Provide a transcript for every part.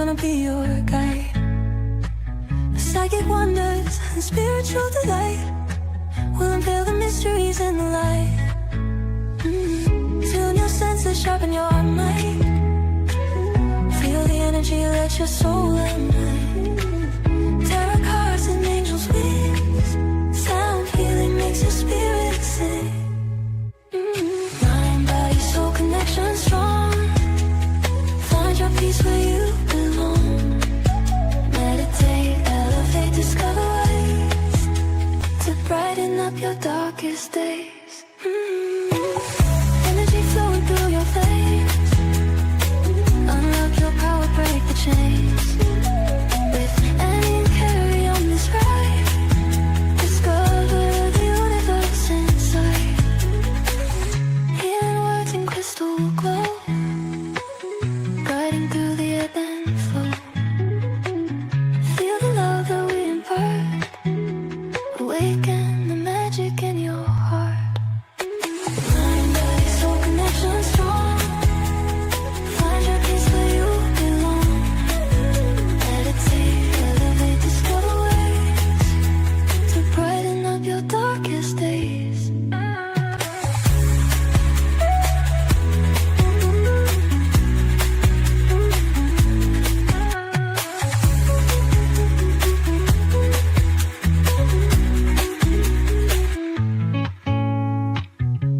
gonna be your guide. The psychic wonders and spiritual delight will unveil the mysteries in the light. Tune your senses, sharpen your mind. Feel the energy, let your soul unwind. Tarot cards and angels' wings. Sound healing makes your spirit sing. Mind, body, soul connection strong. Find your peace where you belong. Meditate, elevate, discover ways to brighten up your darkest days. Energy flowing through your veins. Unlock your power, break the chains. With Annie and Kerrie on this ride, discover the universe inside. Healing words in crystal glow, guiding through the ebb and flow. Feel the love that we impart. Awaken the magic in your heart. Mind, body, soul connection strong. Find your peace where you belong. Meditate, elevate, discover ways to brighten up your darkest days.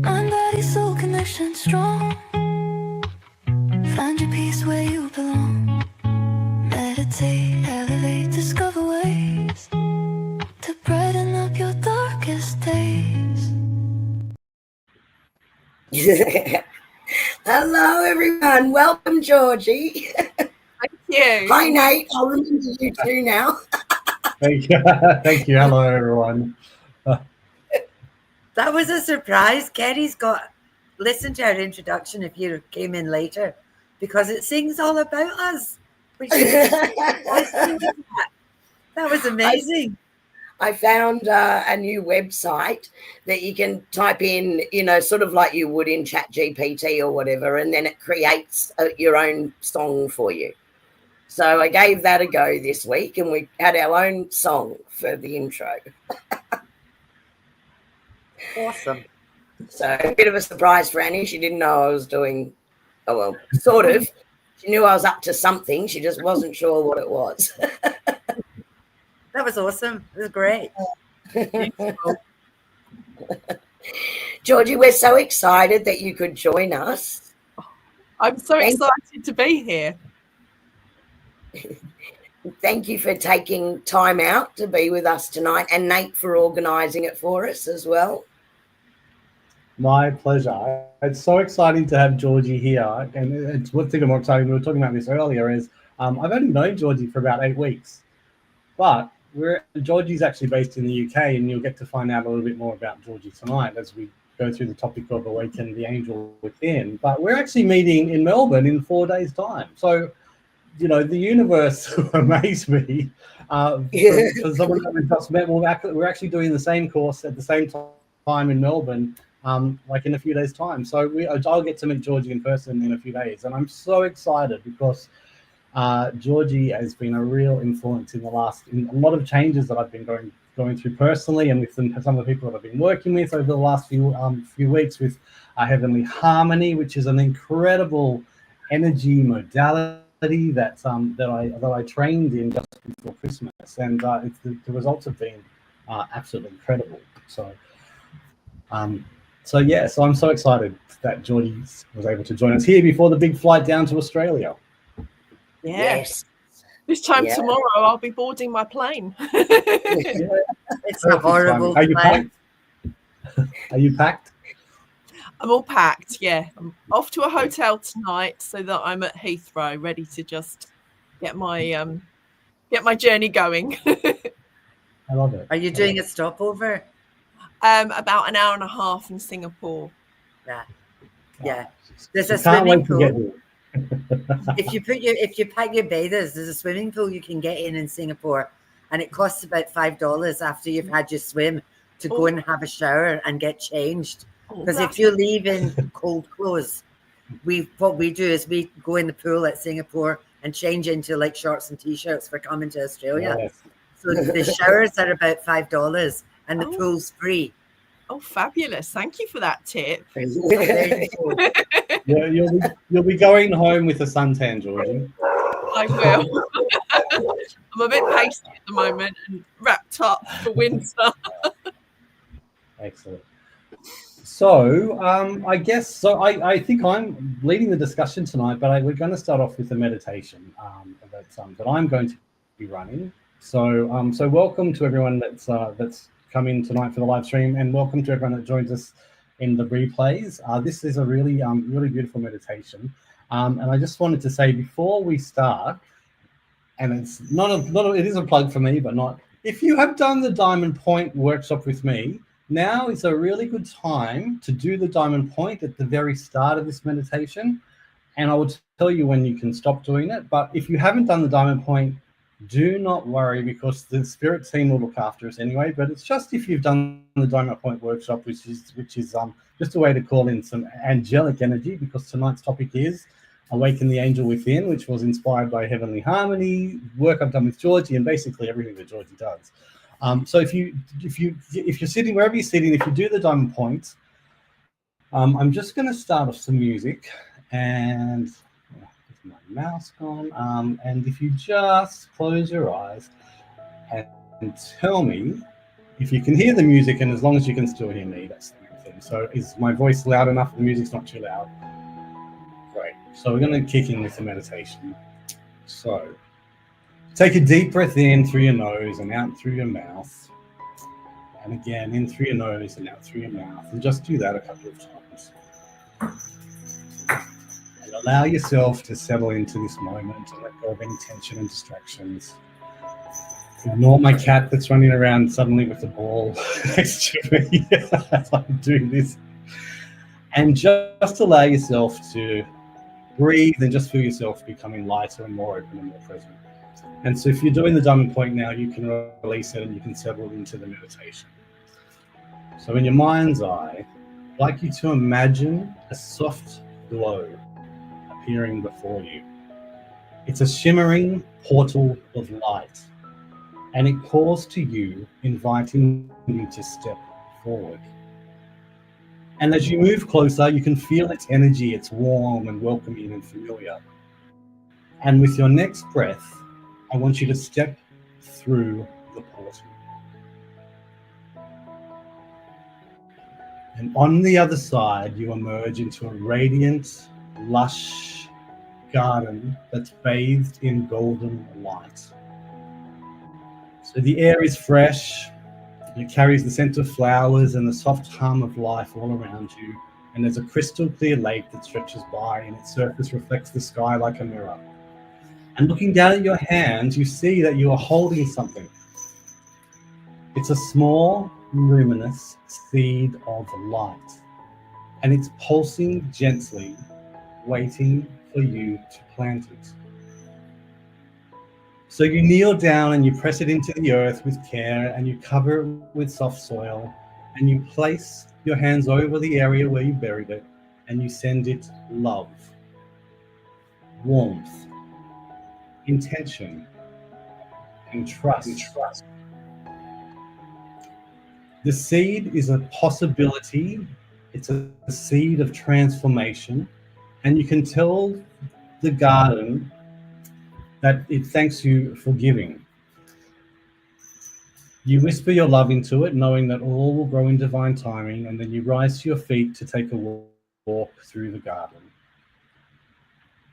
Mind, body, soul connection strong. Find your peace where you belong. Meditate, elevate, discover ways to brighten up your darkest days. Hello, everyone. Welcome, Georgie. Thank you. Hi, Nate. I'll remember you too now. Thank you. Thank you. Hello, everyone. That was a surprise. Kerrie's listen to our introduction if you came in later, because it sings all about us. That was amazing. I found a new website that you can type in, sort of like you would in ChatGPT or whatever, and then it creates your own song for you. So I gave that a go this week, and we had our own song for the intro. Awesome. So a bit of a surprise for Annie. She didn't know I was doing, sort of. She knew I was up to something. She just wasn't sure what it was. That was awesome. It was great. Georgie, we're so excited that you could join us. I'm so excited to be here. Thank you for taking time out to be with us tonight, and Nate for organising it for us as well. My pleasure. It's so exciting to have Georgie here. And it's what's even more exciting, we were talking about this earlier, is I've only known Georgie for about 8 weeks. But Georgie's actually based in the UK, and you'll get to find out a little bit more about Georgie tonight as we go through the topic of Awaken the Angel Within. But we're actually meeting in Melbourne in 4 days' time. So, the universe amazed me. For someone that we just met, we're actually doing the same course at the same time in Melbourne, like in a few days' time. So I'll get to meet Georgie in person in a few days. And I'm so excited because Georgie has been a real influence in a lot of changes that I've been going through personally, and with some of the people that I've been working with over the last few weeks with Heavenly Harmony, which is an incredible energy modality that I trained in just before Christmas, and the results have been absolutely incredible. So I'm so excited that Georgie was able to join us here before the big flight down to Australia. Yes. This time tomorrow, I'll be boarding my plane. It's a horrible Are you packed? Are you packed? I'm all packed, yeah. I'm off to a hotel tonight so that I'm at Heathrow, ready to just get my journey going. I love it. Are you doing a stopover? About an hour and a half in Singapore. Yeah. There's a swimming pool. If you pack your bathers, there's a swimming pool you can get in Singapore, and it costs about $5 after you've had your swim to go and have a shower and get changed. Because if you leave in cold clothes, what we do is we go in the pool at Singapore, and change into like shorts and t-shirts for coming to Australia. Yes. So the showers are about $5 and the Oh. pool's free. Oh, fabulous. Thank you for that tip. There you go. Yeah, you'll be going home with a suntan, Georgie. I will. I'm a bit pasty at the moment and wrapped up for winter. Excellent. So I think I'm leading the discussion tonight, but we're going to start off with a meditation that I'm going to be running. So welcome to everyone that's come in tonight for the live stream, and welcome to everyone that joins us in the replays. This is a really beautiful meditation, and I just wanted to say before we start, and it's it is a plug for me, but not. If you have done the Diamond Point workshop with me, now is a really good time to do the Diamond Point at the very start of this meditation, and I will tell you when you can stop doing it. But if you haven't done the Diamond Point, do not worry, because the spirit team will look after us anyway. But it's just if you've done the Diamond Point workshop, which is just a way to call in some angelic energy, because tonight's topic is Awaken the Angel Within, which was inspired by Heavenly Harmony, work I've done with Georgie, and basically everything that Georgie does. So if you're sitting wherever you're sitting, if you do the Diamond Point, I'm just going to start off some music, and with my mouse gone. And if you just close your eyes and tell me if you can hear the music, and as long as you can still hear me, that's the main thing. So is my voice loud enough? The music's not too loud. Great. So we're going to kick in with the meditation. So take a deep breath in through your nose and out through your mouth. And again, in through your nose and out through your mouth. And just do that a couple of times. And allow yourself to settle into this moment and let go of any tension and distractions. Ignore my cat that's running around suddenly with the ball next to me as I'm doing this. And just allow yourself to breathe and just feel yourself becoming lighter and more open and more present. And so if you're doing the Diamond Point now, you can release it and you can settle into the meditation. So in your mind's eye, I'd like you to imagine a soft glow appearing before you. It's a shimmering portal of light, and it calls to you, inviting you to step forward. And as you move closer, you can feel its energy. It's warm and welcoming and familiar. And with your next breath, I want you to step through the portal. And on the other side, you emerge into a radiant, lush garden that's bathed in golden light. So the air is fresh, and it carries the scent of flowers and the soft hum of life all around you. And there's a crystal clear lake that stretches by, and its surface reflects the sky like a mirror. And looking down at your hands, you see that you are holding something. It's a small, luminous seed of light, and it's pulsing gently, waiting for you to plant it. So you kneel down and you press it into the earth with care, and you cover it with soft soil, and you place your hands over the area where you buried it, and you send it love, warmth, intention, and trust. The seed is a possibility. It's a seed of transformation, and you can tell the garden that it thanks you for giving. You whisper your love into it, knowing that all will grow in divine timing, and then you rise to your feet to take a walk through the garden.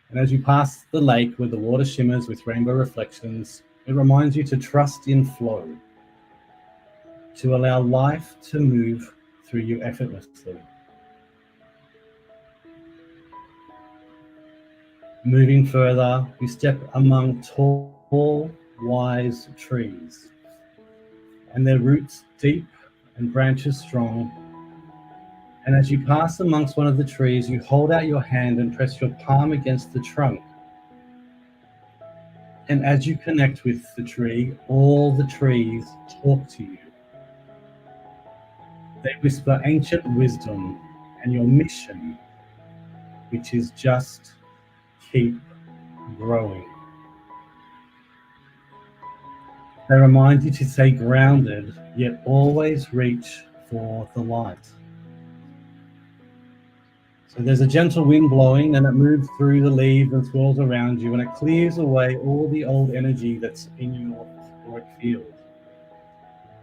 And as you pass the lake where the water shimmers with rainbow reflections, it reminds you to trust in flow, to allow life to move through you effortlessly. Moving further, you step among tall, wise trees, and their roots deep and branches strong. And as you pass amongst one of the trees, you hold out your hand and press your palm against the trunk. And as you connect with the tree, all the trees talk to you. They whisper ancient wisdom and your mission, which is just keep growing. They remind you to stay grounded, yet always reach for the light. So there's a gentle wind blowing, and it moves through the leaves and swirls around you, and it clears away all the old energy that's in your auric field.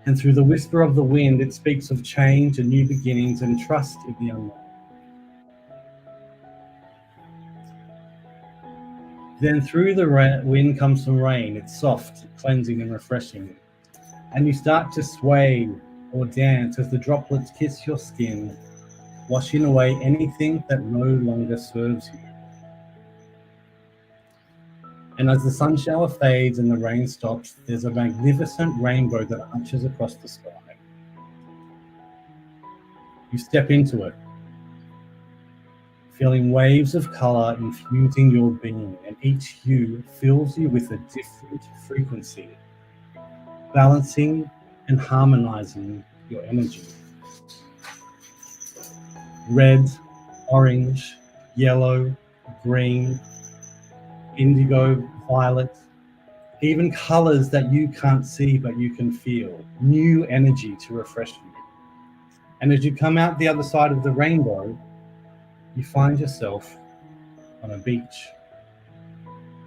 And through the whisper of the wind, it speaks of change and new beginnings and trust in the unknown. Then through the wind comes some rain. It's soft, cleansing and refreshing. And you start to sway or dance as the droplets kiss your skin, washing away anything that no longer serves you. And as the sun shower fades and the rain stops, there's a magnificent rainbow that arches across the sky. You step into it, feeling waves of color infusing your being, and each hue fills you with a different frequency, balancing and harmonizing your energy. Red, orange, yellow, green, indigo, violet, even colors that you can't see but you can feel. New energy to refresh you. And as you come out the other side of the rainbow, you find yourself on a beach.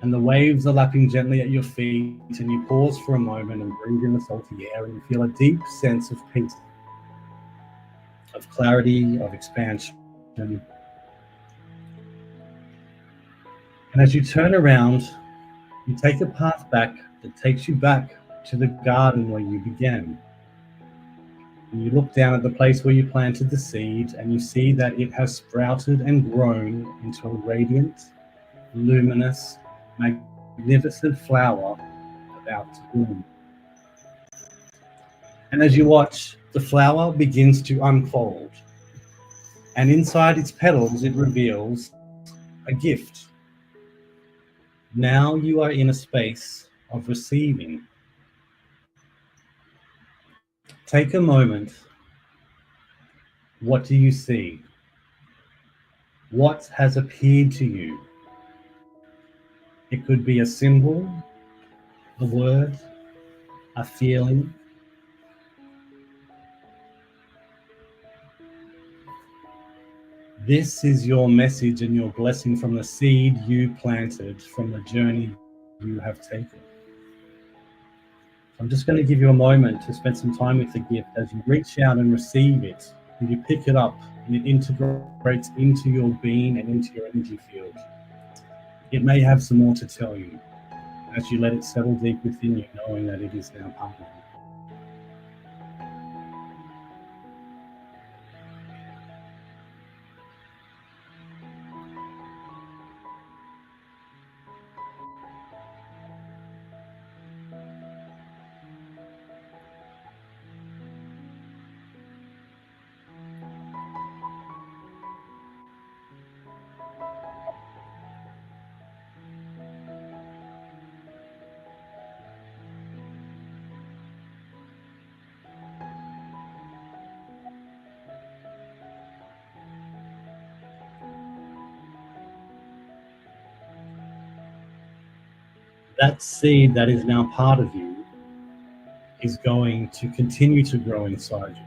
And the waves are lapping gently at your feet, and you pause for a moment and breathe in the salty air, and you feel a deep sense of peace, of clarity, of expansion. And as you turn around, you take a path back that takes you back to the garden where you began. And you look down at the place where you planted the seed, and you see that it has sprouted and grown into a radiant, luminous, magnificent flower about to bloom. And as you watch, the flower begins to unfold, and inside its petals it reveals a gift. Now you are in a space of receiving. Take a moment. What do you see? What has appeared to you? It could be a symbol, a word, a feeling. This is your message and your blessing from the seed you planted, from the journey you have taken. I'm just going to give you a moment to spend some time with the gift as you reach out and receive it, and you pick it up and it integrates into your being and into your energy field. It may have some more to tell you as you let it settle deep within you, knowing that it is now part of you. That seed that is now part of you is going to continue to grow inside you.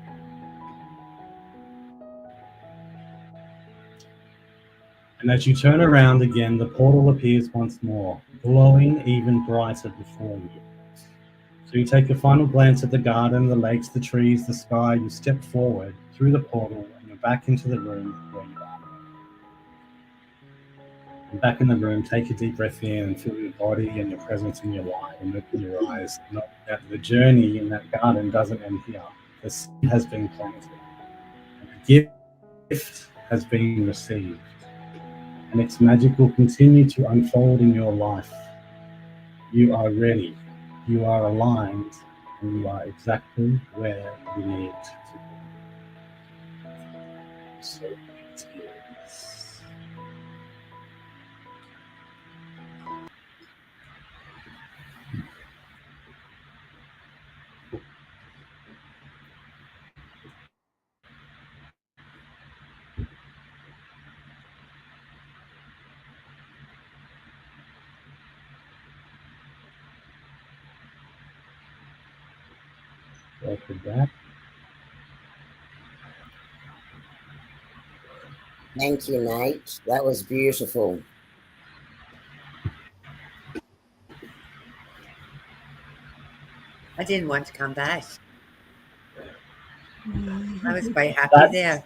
And as you turn around again, the portal appears once more, glowing even brighter before you. So you take a final glance at the garden, the lakes, the trees, the sky. You step forward through the portal and you're back into the room where you are. And back in the room, take a deep breath in and feel your body and your presence in your light, and open your eyes. Know that the journey in that garden doesn't end here. The seed has been planted. And the gift has been received. And its magic will continue to unfold in your life. You are ready. You are aligned, and you are exactly where you need to be. So it is. Welcome back. Thank you, Nate. That was beautiful. I didn't want to come back. I was quite happy there.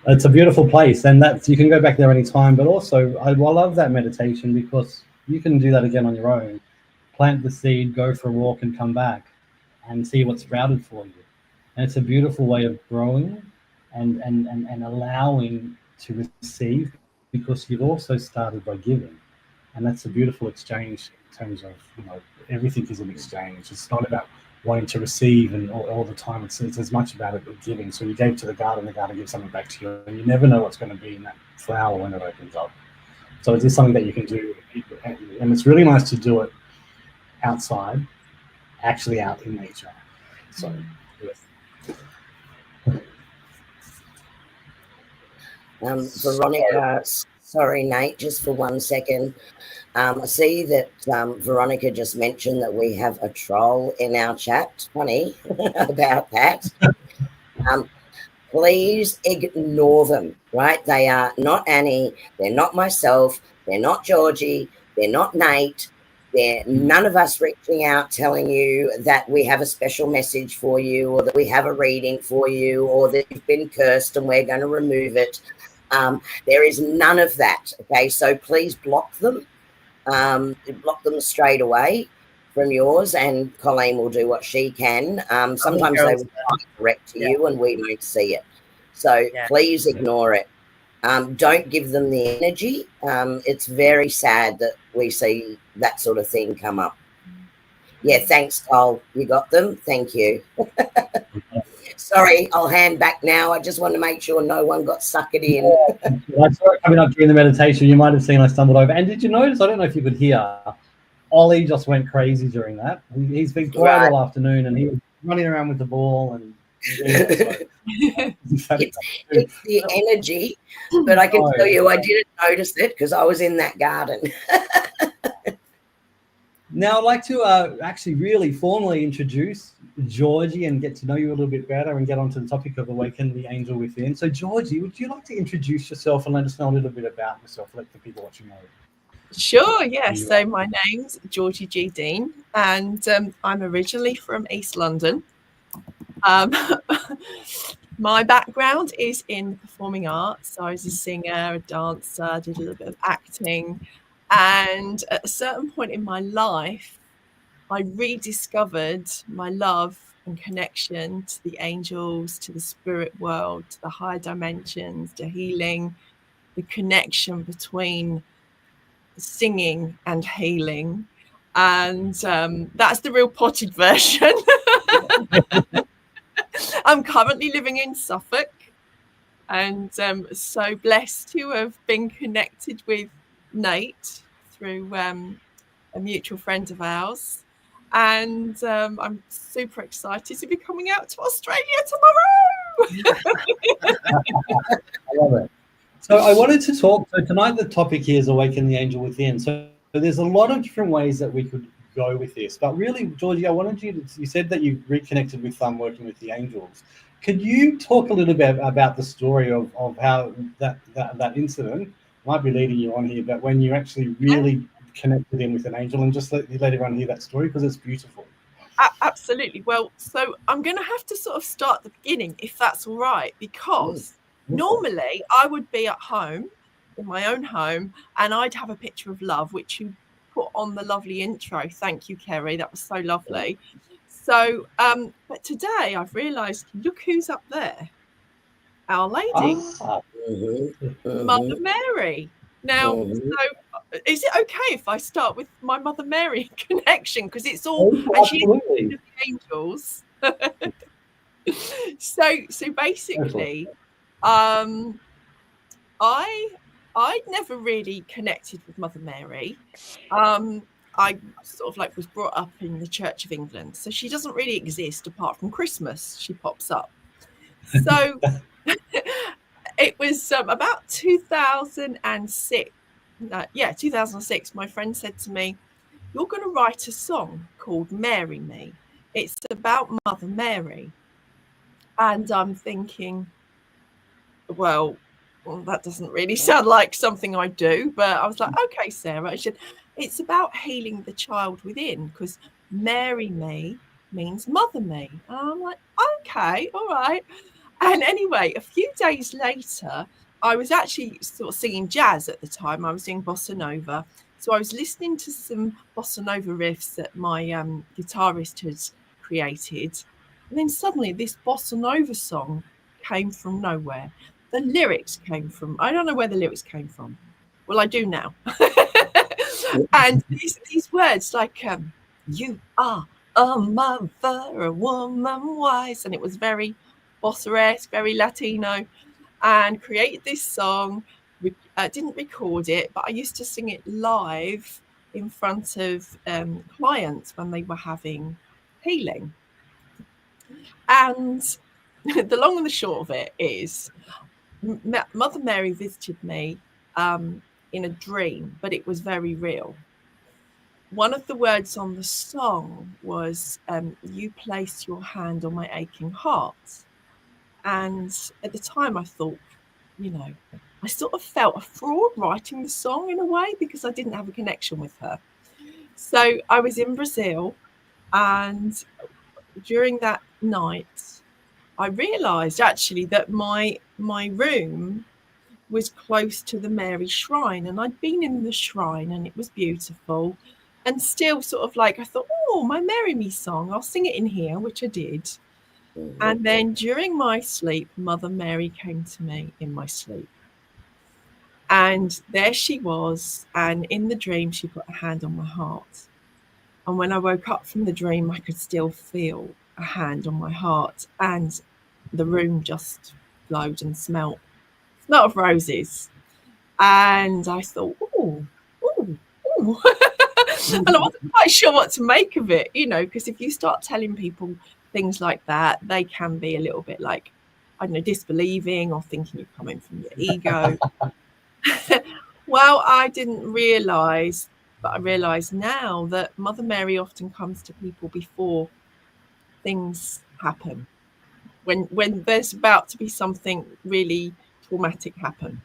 It's a beautiful place, and that's, you can go back there anytime. But also, I love that meditation because you can do that again on your own. Plant the seed, go for a walk, and come back, and see what's sprouted for you. And it's a beautiful way of growing and allowing to receive, because you've also started by giving, and that's a beautiful exchange in terms of, everything is an exchange. It's not about wanting to receive and all the time. It's as much about it giving. So you gave to the garden gives something back to you, and you never know what's going to be in that flower when it opens up. So it is something that you can do, and it's really nice to do it outside, actually out in nature. So yes. Veronica, sorry, Nate, just for 1 second. I see that Veronica just mentioned that we have a troll in our chat. Funny about that. Please ignore them, right? They are not Annie. They're not myself. They're not Georgie. They're not Nate. They're none of us reaching out telling you that we have a special message for you, or that we have a reading for you, or that you've been cursed and we're going to remove it. There is none of that. Okay, so please block them. Block them straight away from yours, and Colleen will do what she can. Sometimes they will direct to you and we don't see it. So please ignore it. Don't give them the energy. It's very sad that we see that sort of thing come up. Yeah, thanks, Cole. You got them? Thank you. Sorry, I'll hand back now. I just want to make sure no one got suckered in. I saw it coming up during the meditation. You might have seen I stumbled over. And did you notice, I don't know if you could hear, Ollie just went crazy during that. He's been quiet all afternoon, and he was running around with the ball. And it's the energy, but I can tell you I didn't notice it because I was in that garden. Now I'd like to actually really formally introduce Georgie and get to know you a little bit better and get onto the topic of Awaken the Angel Within. So Georgie, would you like to introduce yourself and let us know a little bit about yourself? Let the people watching know. Sure, yeah. So my name's Georgie G. Deyn, and I'm originally from East London. My background is in performing arts. So I was a singer, a dancer, did a little bit of acting. And at a certain point in my life, I rediscovered my love and connection to the angels, to the spirit world, to the higher dimensions, to healing, the connection between singing and healing. And that's the real potted version. I'm currently living in Suffolk, and so blessed to have been connected with Nate through a mutual friend of ours, and I'm super excited to be coming out to Australia tomorrow. I love it. So I wanted to talk, so tonight the topic here is Awaken the Angel Within. So there's a lot of different ways that we could go with this, but really, Georgie, I wanted you said that you reconnected with working with the angels. Could you talk a little bit about the story of how that incident might be leading you on here, but when you actually really connected in with an angel, and just let everyone hear that story because it's beautiful. Absolutely. Well, so I'm going to have to sort of start at the beginning, if that's all right, because normally I would be at home, in my own home, and I'd have a picture of love, which you put on the lovely intro. Thank you, Kerrie. That was so lovely. So, but today I've realised, look who's up there. Our Lady, Mother Mary. Now, so is it okay if I start with my Mother Mary connection? Because it's all, and she's the angels. So basically, I never really connected with Mother Mary. I sort of like was brought up in the Church of England, so she doesn't really exist apart from Christmas. She pops up. So it was about 2006. 2006. My friend said to me, "You're going to write a song called Marry Me." it's about Mother Mary. And I'm thinking, well, that doesn't really sound like something I do. But I was like, okay, Sarah. She said, it's about healing the child within, because Mary Me means Mother Me. And I'm like, okay, all right. And anyway, a few days later, I was actually sort of singing jazz at the time. I was doing bossa nova. So I was listening to some bossa nova riffs that my guitarist had created. And then suddenly this bossa nova song came from nowhere. The lyrics came from, I don't know where the lyrics came from. Well, I do now. And these words like, you are a mother, a woman wise. And it was very bossa-esque, very Latino, and created this song. Didn't record it, but I used to sing it live in front of clients when they were having healing. And the long and the short of it is, Mother Mary visited me in a dream, but it was very real. One of the words on the song was, you place your hand on my aching heart. And at the time I thought, you know, I sort of felt a fraud writing the song in a way, because I didn't have a connection with her. So I was in Brazil, and during that night, I realised actually that my room was close to the Mary shrine, and I'd been in the shrine and it was beautiful. And still sort of like, I thought, oh, my Marry Me song, I'll sing it in here, which I did. And then during my sleep, Mother Mary came to me in my sleep. And there she was. And in the dream, she put a hand on my heart. And when I woke up from the dream, I could still feel a hand on my heart. And the room just glowed and smelt of roses. And I thought, oh. And I wasn't quite sure what to make of it, you know, because if you start telling people things like that, they can be a little bit like, I don't know, disbelieving or thinking you're coming from your ego. Well, I didn't realise, but I realise now that Mother Mary often comes to people before things happen, when there's about to be something really traumatic happen.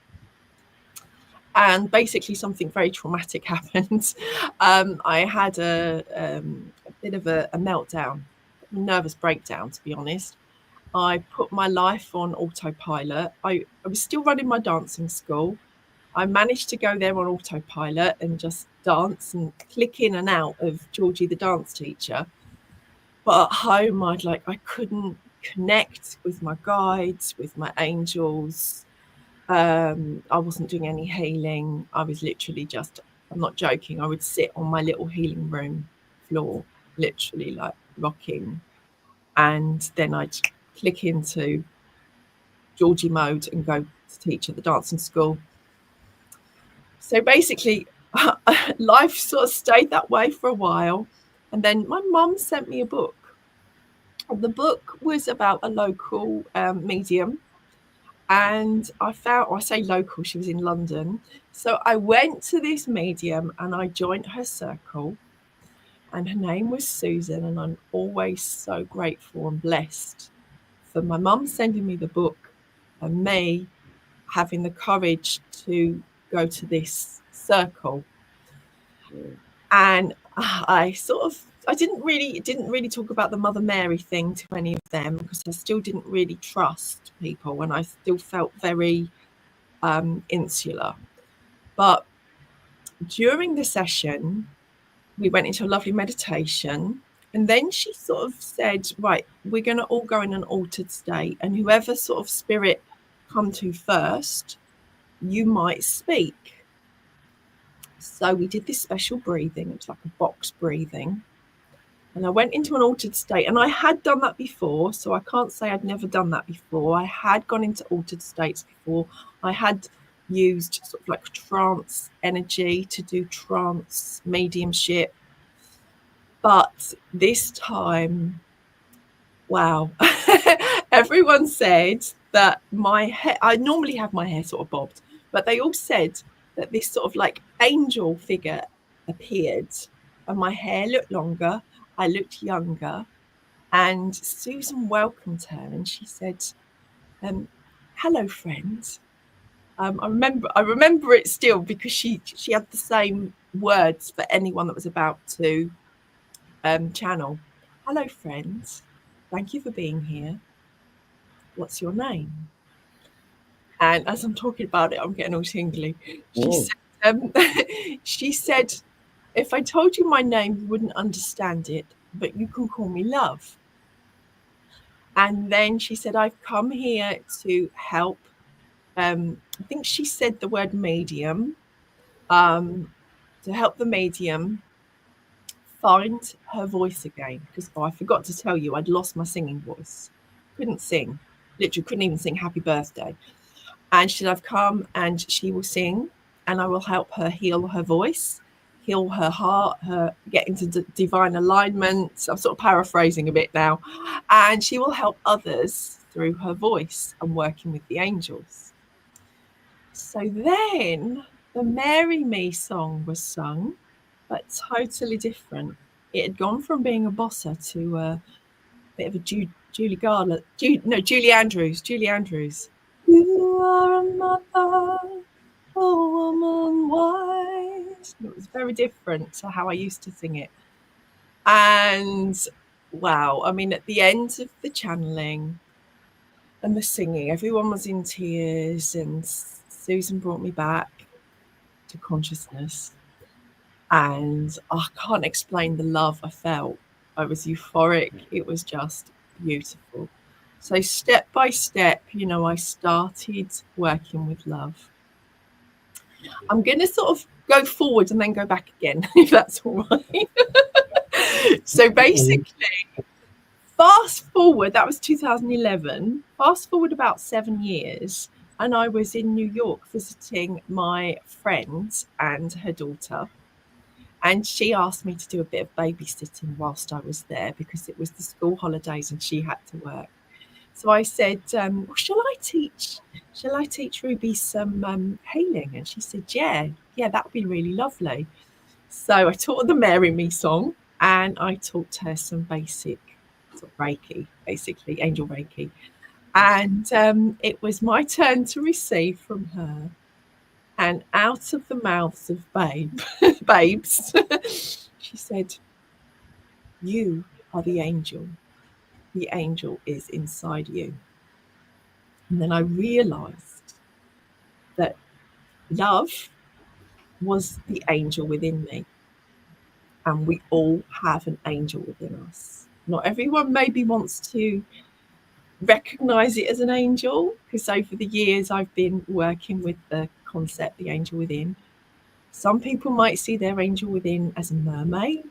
And basically something very traumatic happened. I had a bit of a meltdown, a nervous breakdown, to be honest. I put my life on autopilot. I was still running my dancing school. I managed to go there on autopilot and just dance and click in and out of Georgie, the dance teacher. But at home, I couldn't connect with my guides, with my angels. I wasn't doing any healing. I was literally just, I'm not joking, I would sit on my little healing room floor, literally like rocking. And then I'd click into Georgie mode and go to teach at the dancing school. So basically, life sort of stayed that way for a while. And then my mum sent me a book. And the book was about a local medium. And I say local, she was in London. So I went to this medium and I joined her circle. And her name was Susan. And I'm always so grateful and blessed for my mum sending me the book and me having the courage to go to this circle. And I didn't really talk about the Mother Mary thing to any of them, because I still didn't really trust people and I still felt very insular. But during the session, we went into a lovely meditation, and then she sort of said, right, we're going to all go in an altered state, and whoever sort of spirit come to first, you might speak. So we did this special breathing. It was like a box breathing. And I went into an altered state, and I had done that before. So I can't say I'd never done that before. I had gone into altered states before. I had used sort of like trance energy to do trance mediumship. But this time, wow, everyone said that my hair, I normally have my hair sort of bobbed, but they all said that this sort of like angel figure appeared and my hair looked longer. I looked younger. And Susan welcomed her, and she said, "Hello, friend." I remember it still because she had the same words for anyone that was about to channel. "Hello, friends. Thank you for being here. What's your name?" And as I'm talking about it, I'm getting all tingly. She said, "If I told you my name, you wouldn't understand it, but you can call me Love." And then she said, "I've come here to help." I think she said the word medium, to help the medium find her voice again. Because I forgot to tell you, I'd lost my singing voice. Couldn't sing. Literally couldn't even sing Happy Birthday. And she said, "I've come and she will sing, and I will help her heal her voice, heal her heart, her get into divine alignment." I'm sort of paraphrasing a bit now. "And she will help others through her voice and working with the angels." So then the Marry Me song was sung, but totally different. It had gone from being a bossa to a bit of a Julie Andrews. "You are a mother, a woman wise." It was very different to how I used to sing it. And wow, I mean, at the end of the channeling and the singing, everyone was in tears, and Susan brought me back to consciousness. And I can't explain the love I felt. I was euphoric. It was just beautiful. So step by step, I started working with love. I'm going to sort of go forward and then go back again, if that's all right. So basically, fast forward, that was 2011. Fast forward about 7 years, and I was in New York visiting my friend and her daughter. And she asked me to do a bit of babysitting whilst I was there because it was the school holidays and she had to work. So I said, "Well, shall I teach Ruby some healing?" And she said, yeah, that would be really lovely. So I taught her the Marry Me song, and I taught her some basic sort of Reiki, basically angel Reiki. And it was my turn to receive from her. And out of the mouths of babes, she said, "You are the angel. The angel is inside you." And then I realized that love was the angel within me. And we all have an angel within us. Not everyone maybe wants to recognize it as an angel, because over the years I've been working with the concept, the angel within. Some people might see their angel within as a mermaid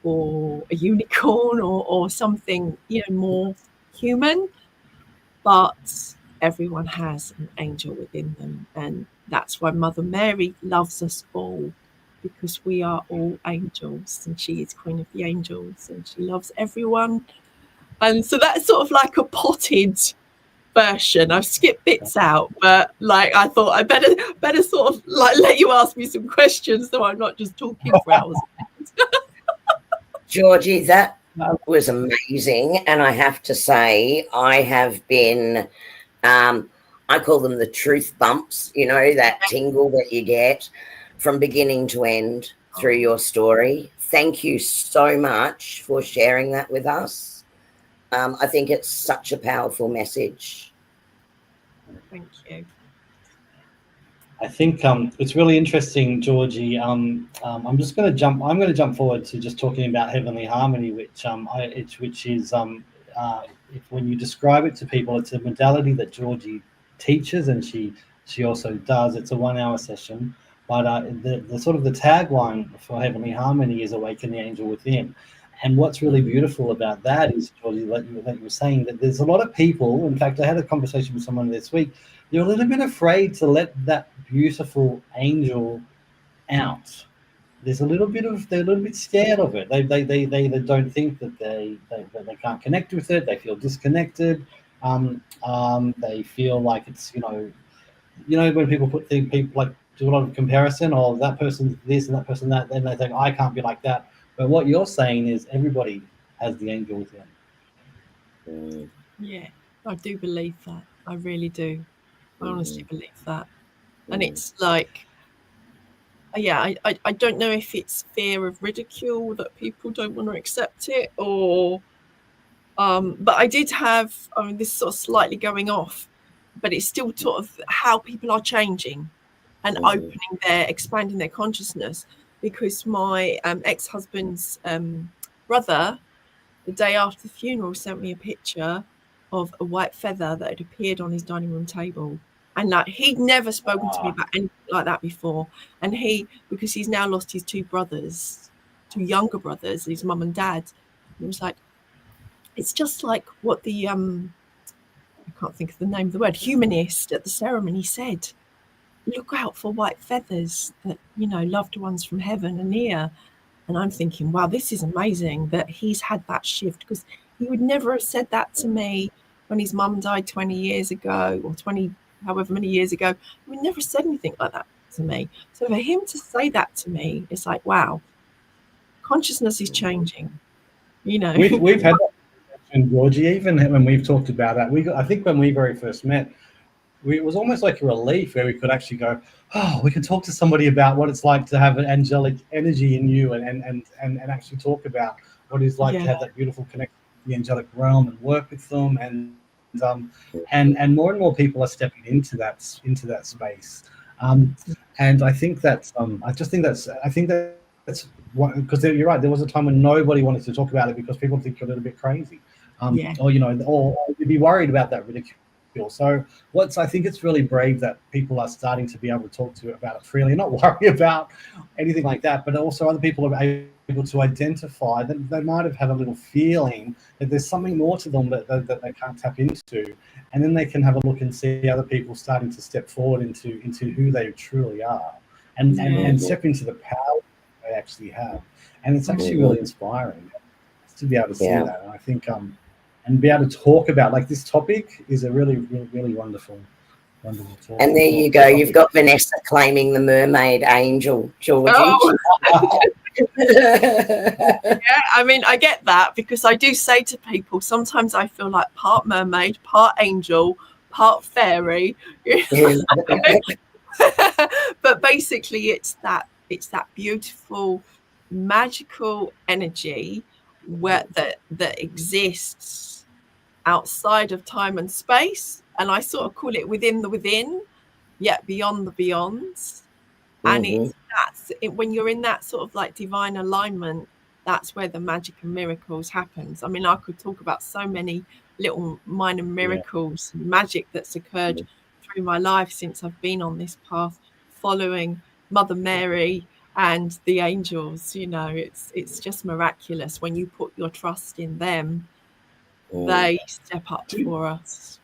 or a unicorn or something, more human. But everyone has an angel within them. And that's why Mother Mary loves us all, because we are all angels, and she is Queen of the Angels, and she loves everyone. And so that's sort of like a potted version. I've skipped bits out, but I thought I better sort of let you ask me some questions so I'm not just talking for hours. Georgie, that was amazing. And I have to say, I have been, I call them the truth bumps, that tingle that you get from beginning to end through your story. Thank you so much for sharing that with us. I think it's such a powerful message. Thank you. I think it's really interesting, Georgie. I'm just going to jump. I'm going to jump forward to just talking about heavenly harmony, which is if when you describe it to people, it's a modality that Georgie teaches, and she also does. It's a 1-hour session, but the sort of the tagline for heavenly harmony is "Awaken the Angel Within." And what's really beautiful about that is, Georgie, like you were saying, that there's a lot of people. In fact, I had a conversation with someone this week. They're a little bit afraid to let that beautiful angel out. They're a little bit scared of it. They don't think that they can't connect with it. They feel disconnected. They feel like it's when people do a lot of comparison, or that person's this and that person that, then they think I can't be like that. But what you're saying is everybody has the angel within. Yeah, I do believe that. I really do. I honestly believe that. And it's like, yeah, I don't know if it's fear of ridicule that people don't want to accept it, or but I did have, I mean, this is sort of slightly going off, but it's still sort of how people are changing and expanding their consciousness, because my ex-husband's brother, the day after the funeral, sent me a picture of a white feather that had appeared on his dining room table. And like, he'd never spoken to me about anything like that before. And because he's now lost his two younger brothers, his mum and dad, he was like, it's just like what the I can't think of the name of the word, humanist at the ceremony said. Look out for white feathers, that, loved ones from heaven are near. And I'm thinking, wow, this is amazing that he's had that shift, because he would never have said that to me when his mum died 20 years ago, or 20, however many years ago. He would never have said anything like that to me. So for him to say that to me, it's like, wow, consciousness is changing, We've had that in Georgie, even when we've talked about that. I think when we very first met, it was almost like a relief where we could actually go, oh, we can talk to somebody about what it's like to have an angelic energy in you, and actually talk about what it's like to have that beautiful connection with the angelic realm and work with them, and more and more people are stepping into that space. And I think that's that's because you're right. There was a time when nobody wanted to talk about it because people think you're a little bit crazy, or you'd be worried about that ridicule. So I think it's really brave that people are starting to be able to talk about it freely, not worry about anything like that, but also other people are able to identify that they might have had a little feeling that there's something more to them that they can't tap into, and then they can have a look and see other people starting to step forward into who they truly are, and step into the power they actually have. And it's actually really inspiring to be able to see that. And I think and be able to talk about, like, this topic is a really, really, really wonderful talk. And there you go. You've got Vanessa claiming the mermaid angel, Georgie. Oh. Yeah, I mean, I get that, because I do say to people, sometimes I feel like part mermaid, part angel, part fairy. But basically it's that beautiful, magical energy that exists outside of time and space, and I sort of call it within the within, yet beyond the beyonds. And when you're in that sort of like divine alignment, that's where the magic and miracles happens. I mean, I could talk about so many little minor miracles, magic that's occurred through my life since I've been on this path, following Mother Mary and the angels. It's just miraculous when you put your trust in them. They step up for us.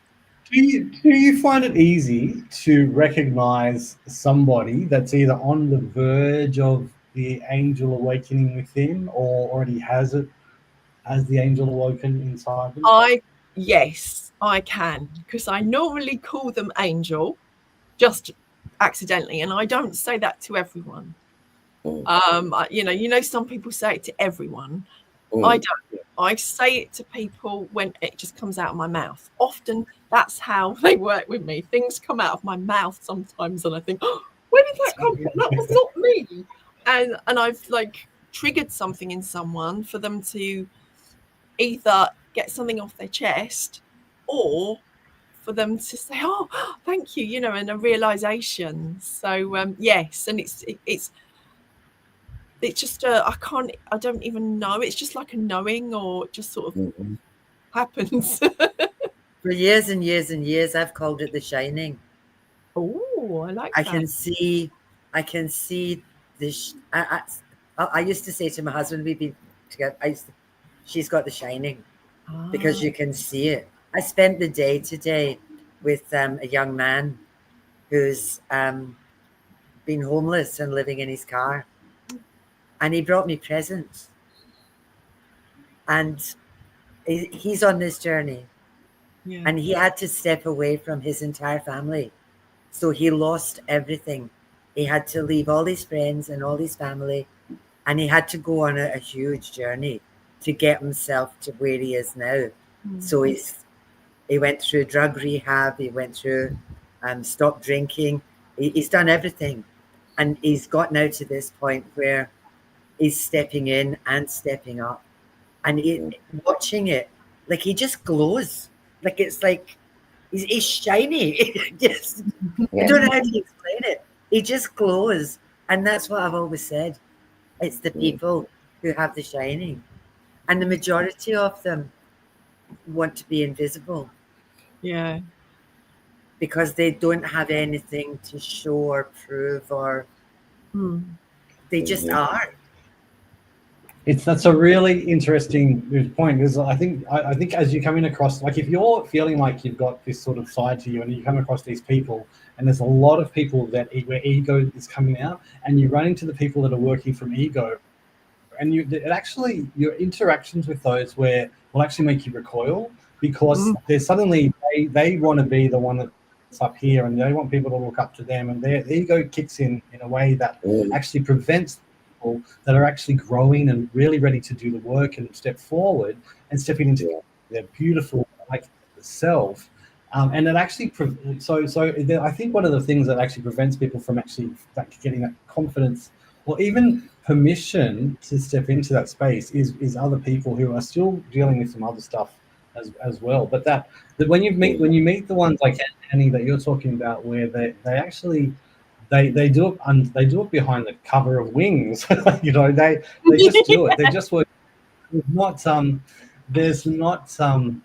Do you find it easy to recognize somebody that's either on the verge of the angel awakening within, or already has it as the angel awoken inside them? Yes, I can, because I normally call them angel just accidentally, and I don't say that to everyone. Some people say it to everyone. I don't. I say it to people when it just comes out of my mouth. Often that's how they work with me. Things come out of my mouth sometimes, and I think, oh, where did that come from? That was not me. And I've like triggered something in someone for them to either get something off their chest, or for them to say, oh, thank you, and a realization. So yes, and it's just I don't even know. It's just like a knowing, or it just sort of happens. For years and years and years, I've called it the shining. Oh, I like that. I can see this. I used to say to my husband, we'd be together, she's got the shining, because you can see it. I spent the day today with a young man who's been homeless and living in his car. And he brought me presents. And he's on this journey. Yeah. And he had to step away from his entire family. So he lost everything. He had to leave all his friends and all his family. And he had to go on a huge journey to get himself to where he is now. So he went through drug rehab, he went through stopped drinking, he's done everything. And he's got now to this point where he's stepping in and stepping up. And watching it, like he just glows. Like it's like he's shiny. Just, I don't know how to explain it. He just glows. And that's what I've always said. It's the people who have the shining. And the majority of them want to be invisible. Yeah. Because they don't have anything to show or prove, or they just are. That's a really interesting point, because I think as you're coming across, like if you're feeling like you've got this sort of side to you and you come across these people, and there's a lot of people that where ego is coming out, and you run into the people that are working from ego, and your interactions with those will actually make you recoil, because they're suddenly they want to be the one that's up here, and they want people to look up to them, and their ego kicks in a way that actually prevents people that are actually growing and really ready to do the work and step forward and stepping into their beautiful self. And it actually I think one of the things that actually prevents people from actually getting that confidence or even permission to step into that space is other people who are still dealing with some other stuff as well. But that when you meet the ones like Annie that you're talking about, where they actually they do it behind the cover of wings. They just do it. They just work. There's not what am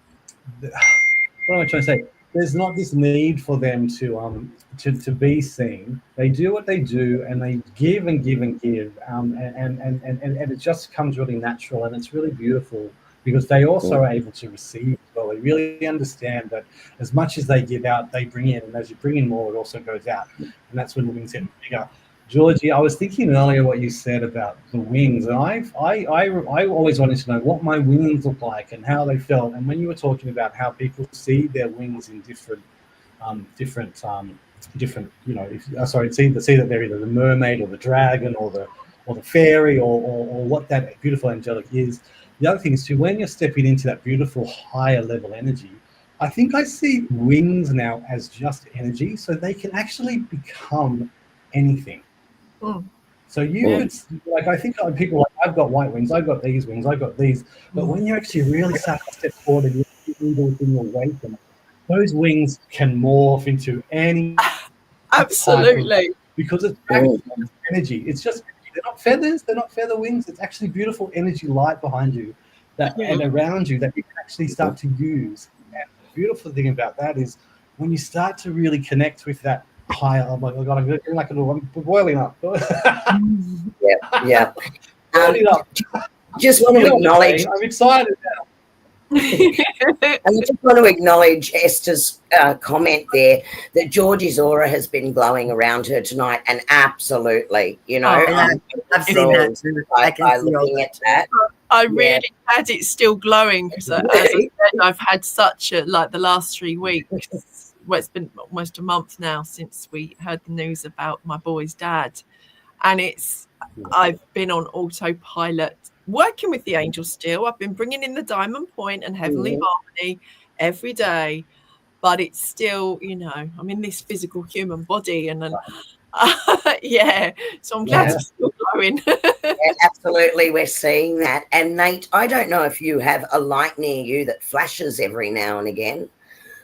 I trying to say? There's not this need for them to be seen. They do what they do, and they give and give and give, and it just comes really natural, and it's really beautiful, because they also are able to receive as well. They really understand that as much as they give out, they bring in, and as you bring in more, it also goes out, and that's when the wings get bigger. Georgie, I was thinking earlier what you said about the wings, and I always wanted to know what my wings look like and how they felt. And when you were talking about how people see their wings in different, see that they're either the mermaid or the dragon or the fairy or what that beautiful angelic is. The other thing is too, when you're stepping into that beautiful higher level energy, I think I see wings now as just energy, so they can actually become anything. So you could, like, I think people like, I've got white wings, I've got these wings, I've got these, but when you actually really start to step forward and you awaken, those wings can morph into any absolutely, because it's energy. It's just, they're not feathers, they're not feather wings, it's actually beautiful energy light behind you and around you that you can actually start to use. And the beautiful thing about that is when you start to really connect with that higher, oh my God, I'm boiling up. Yeah. Boiling up. Just want to acknowledge. I'm excited now. I just want to acknowledge Esther's comment there that Georgie's aura has been glowing around her tonight, and absolutely, I've seen that too. I can see looking at that. I really had it still glowing, because as I said, I've had such the last 3 weeks. Well, it's been almost a month now since we heard the news about my boy's dad, and I've been on autopilot, working with the angels still. I've been bringing in the diamond point and heavenly harmony every day, but it's still, I'm in this physical human body, and then so I'm glad it's still glowing. Absolutely, we're seeing that. And Nate, I don't know if you have a light near you that flashes every now and again,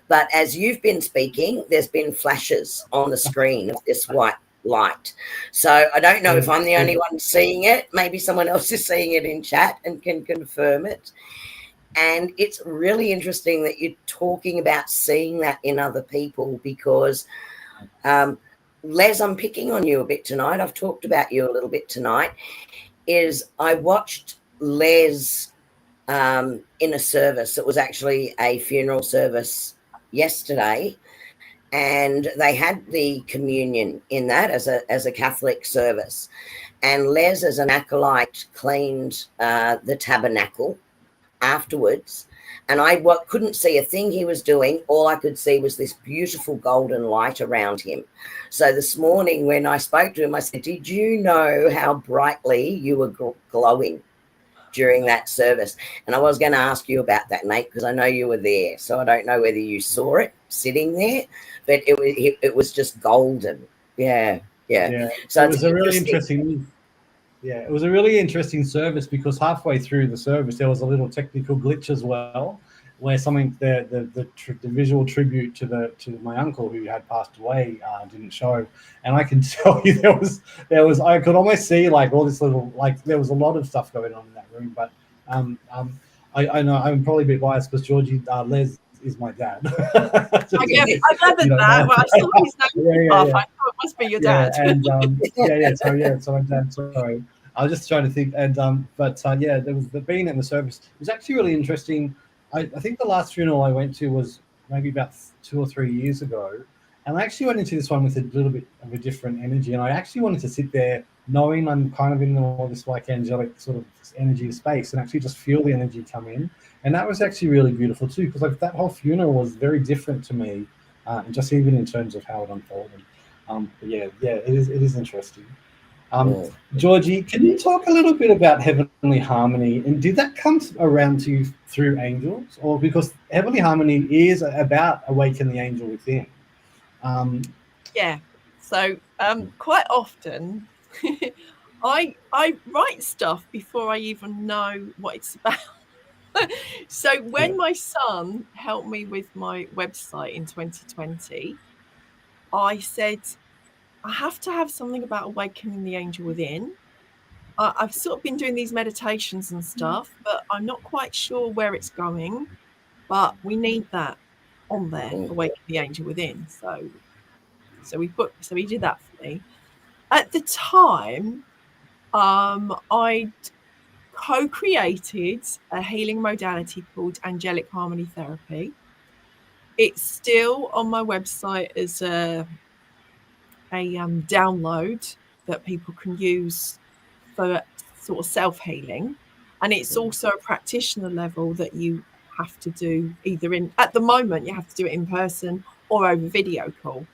but as you've been speaking, there's been flashes on the screen of this white light. So I don't know if I'm the only one seeing it. Maybe someone else is seeing it in chat and can confirm it. And it's really interesting that you're talking about seeing that in other people, because Les, I'm picking on you a bit tonight. I've talked about you a little bit tonight. I watched Les in a service. It was actually a funeral service yesterday, and they had the communion in that as a Catholic service, and Les, as an acolyte, cleaned the tabernacle afterwards, and I couldn't see a thing he was doing. All I could see was this beautiful golden light around him. So this morning when I spoke to him, I said, did you know how brightly you were glowing? during that service. And I was going to ask you about that, mate, because I know you were there. So I don't know whether you saw it sitting there, but it was just golden. Yeah. So it was a really interesting. Yeah, it was a really interesting service because halfway through the service there was a little technical glitch as well, where something the visual tribute to my uncle who had passed away didn't show, and I can tell you there was I could almost see like all this little, like there was a lot of stuff going on in that room, but I know I'm probably a bit biased because Georgie Les is my dad. I gathered that. Well, I saw his name off. I thought it must be your dad. And so my dad. Sorry, I was just trying to think. And there was being in the service. It was actually really interesting. I think the last funeral I went to was maybe about 2 or 3 years ago, and I actually went into this one with a little bit of a different energy. And I actually wanted to sit there, knowing I'm kind of in all this like angelic sort of energy space, and actually just feel the energy come in. And that was actually really beautiful too, because like that whole funeral was very different to me, and just even in terms of how it unfolded. It is interesting. Georgie, can you talk a little bit about Heavenly Harmony? And did that come around to you through angels, or because Heavenly Harmony is about Awaken the Angel Within? So quite often I write stuff before I even know what it's about. So when my son helped me with my website in 2020, I said, I have to have something about awakening the angel within. I've sort of been doing these meditations and stuff, but I'm not quite sure where it's going. But we need that on there, awaken the angel within. So he did that for me. At the time, I'd co-created a healing modality called angelic harmony therapy. It's still on my website as a download that people can use for sort of self-healing, and it's also a practitioner level that you have to do either at the moment you have to do it in person or over video call.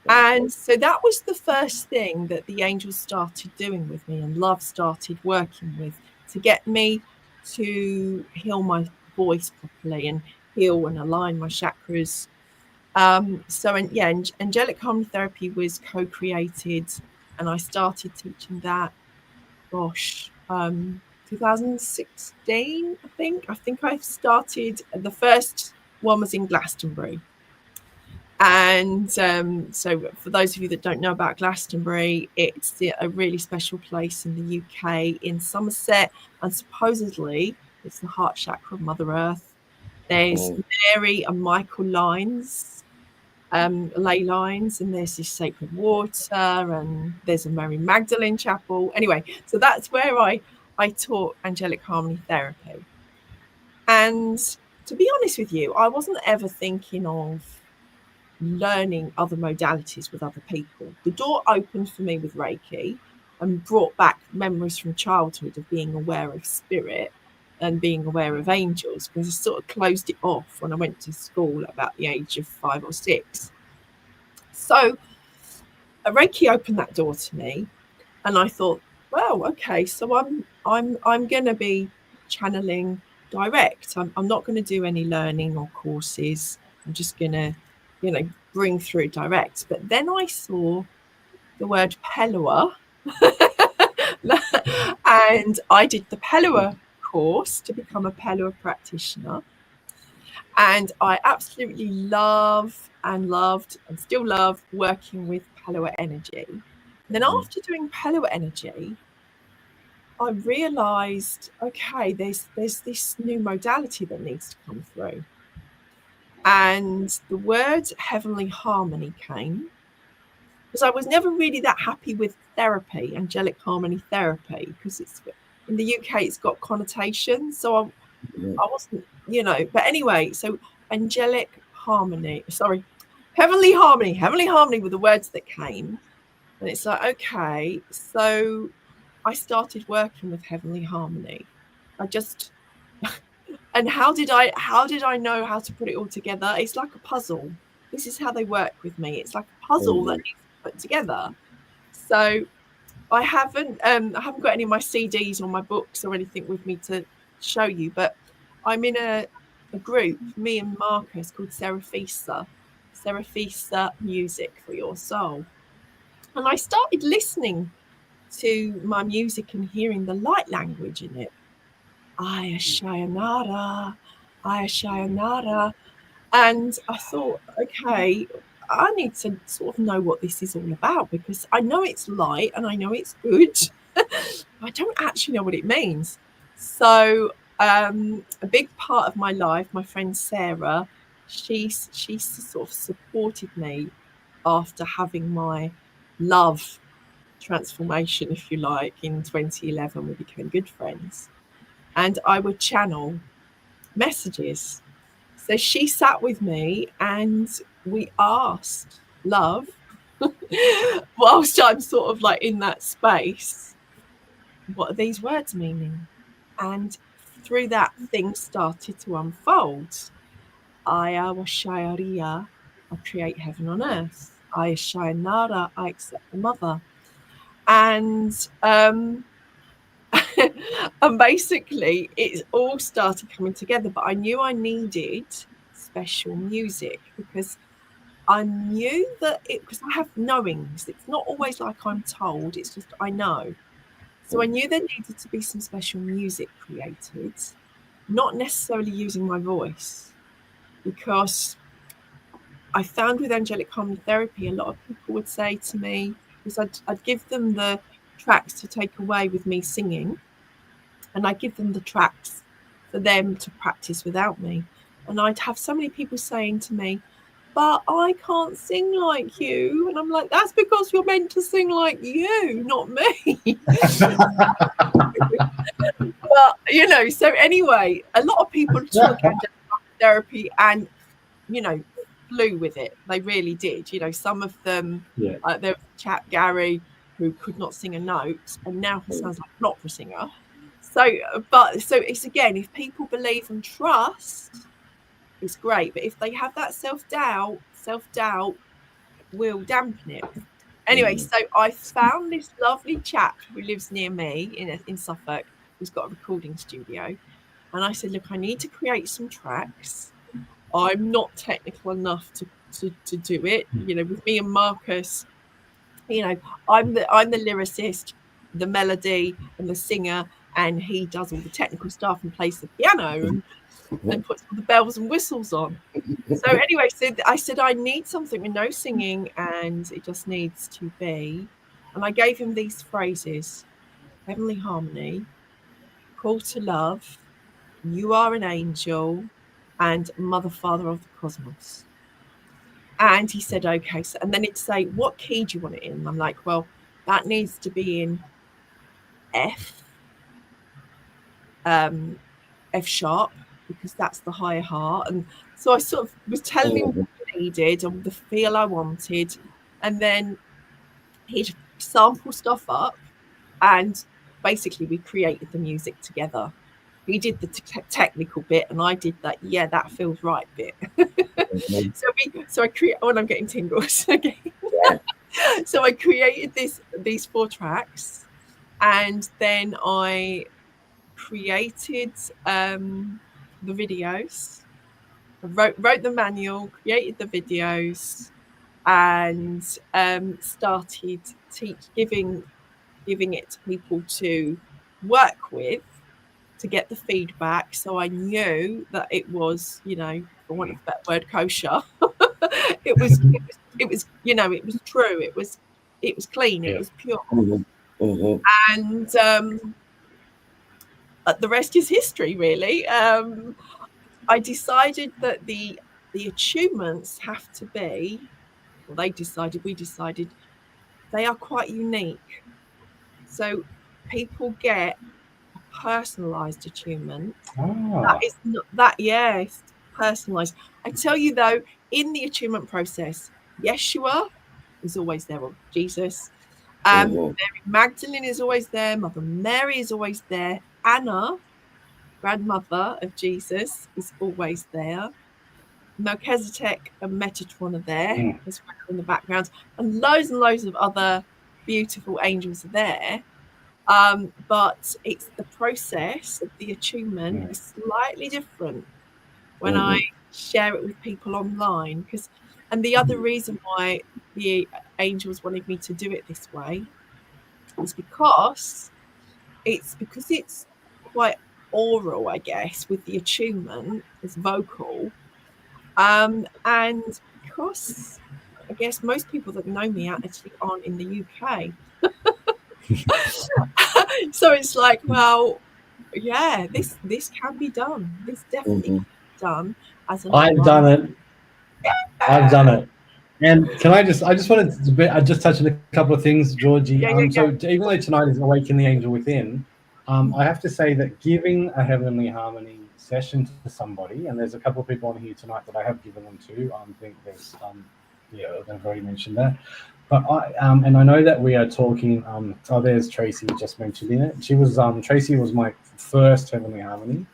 And so that was the first thing that the angels started doing with me, and love started working with, to get me to heal my voice properly and heal and align my chakras. Angelic harmony therapy was co-created, and I started teaching that 2016, I think I started. The first one was in Glastonbury. And so for those of you that don't know about Glastonbury, it's a really special place in the UK in Somerset, and supposedly it's the heart chakra of Mother Earth. There's Mary and Michael lines, ley lines, and there's this sacred water, and there's a Mary Magdalene chapel. Anyway, so that's where I taught angelic harmony therapy. And to be honest with you, I wasn't ever thinking of learning other modalities with other people. The door opened for me with Reiki and brought back memories from childhood of being aware of spirit and being aware of angels, because I sort of closed it off when I went to school about the age of 5 or 6. So Reiki opened that door to me, and I thought, well, okay, so I'm going to be channeling direct. I'm not going to do any learning or courses. I'm just going to bring through direct. But then I saw the word Pellowah and I did the Pellowah course to become a Pellowah practitioner, and I absolutely love and loved and still love working with Pellowah energy. And then after doing Pellowah energy, I realized, okay, there's this new modality that needs to come through. And the word heavenly harmony came, because I was never really that happy with therapy, angelic harmony therapy, because it's in the UK it's got connotations, so I wasn't, but anyway, so heavenly harmony were the words that came. And it's like, okay, so I started working with heavenly harmony. And how did I know how to put it all together? It's like a puzzle. This is how they work with me. It's like a puzzle that needs to be put together. So I haven't got any of my CDs or my books or anything with me to show you, but I'm in a group, me and Marcus, called Seraphisa Music for Your Soul. And I started listening to my music and hearing the light language in it. Aya Shayanara, Aya Shayanara. And I thought, okay, I need to sort of know what this is all about, because I know it's light and I know it's good. I don't actually know what it means. So a big part of my life, my friend Sarah, she sort of supported me after having my love transformation, if you like, in 2011. We became good friends, and I would channel messages. So she sat with me and we asked love whilst I'm sort of like in that space, what are these words meaning? And through that, things started to unfold. Aya wa Shayaria, I create heaven on earth. Aya Shayanara, I accept the mother. And and basically it all started coming together, but I knew I needed special music, because I knew that because I have knowings, it's not always like I'm told, it's just I know. So I knew there needed to be some special music created, not necessarily using my voice, because I found with angelic harmony therapy, a lot of people would say to me, because I'd give them the tracks to take away with me singing, and I give them the tracks for them to practice without me. And I'd have so many people saying to me, but I can't sing like you. And I'm like, that's because you're meant to sing like you, not me. But, you know, so anyway, a lot of people took angelic therapy and, you know, flew with it. They really did. You know, some of them, there was a chap, Gary, who could not sing a note, and now he sounds like an opera singer. So it's again, if people believe and trust, it's great. But if they have that self-doubt will dampen it. Anyway, so I found this lovely chap who lives near me in Suffolk, who's got a recording studio. And I said, look, I need to create some tracks. I'm not technical enough to do it. You know, with me and Marcus, you know, I'm the lyricist, the melody and the singer, and he does all the technical stuff and plays the piano and puts all the bells and whistles on. So anyway, so I said, I need something with no singing, and it just needs to be. And I gave him these phrases: heavenly harmony, call to love, you are an angel, and mother, father of the cosmos. And he said, okay. So, and then it'd say, what key do you want it in? And I'm like, well, that needs to be in F, F sharp, because that's the higher heart. And so I sort of was telling him what I needed and the feel I wanted. And then he'd sample stuff up, and basically we created the music together. He did the technical bit, and I did that, yeah, that feels right bit. So I create. Oh, and I'm getting tingles again. So I created these 4 tracks, and then I created the videos. I wrote the manual, created the videos, and started giving it to people to work with, to get the feedback. So I knew that it was, you know, for want of a better word, kosher. it was, you know, it was true. It was clean. It was pure. And the rest is history, really. I decided that the attunements have to be, well, we decided they are quite unique. So people get a personalized attunement. That is not that, yes, personalized. I tell you though, in the attunement process, Yeshua is always there, or Jesus. Mary Magdalene is always there. Mother Mary is always there. Anna, grandmother of Jesus, is always there. Melchizedek and Metatron are there as well in the background, and loads of other beautiful angels are there. But it's the process of the attunement is slightly different when I share it with people online. And the other reason why the angels wanted me to do it this way is because it's quite oral, I guess, with the attunement. It's vocal. And because I guess most people that know me actually aren't in the UK. So it's like, well, yeah, this can be done. This definitely can be done as an I've done it. I've done it. And I just wanted to just touch on a couple of things, Georgie. So even though tonight is Awaken the Angel Within, I have to say that giving a Heavenly Harmony session to somebody, and there's a couple of people on here tonight that I have given them to. I think there's, I've already mentioned that. But and I know that we are talking. There's Tracy just mentioned in it. Tracy was my first Heavenly Harmony.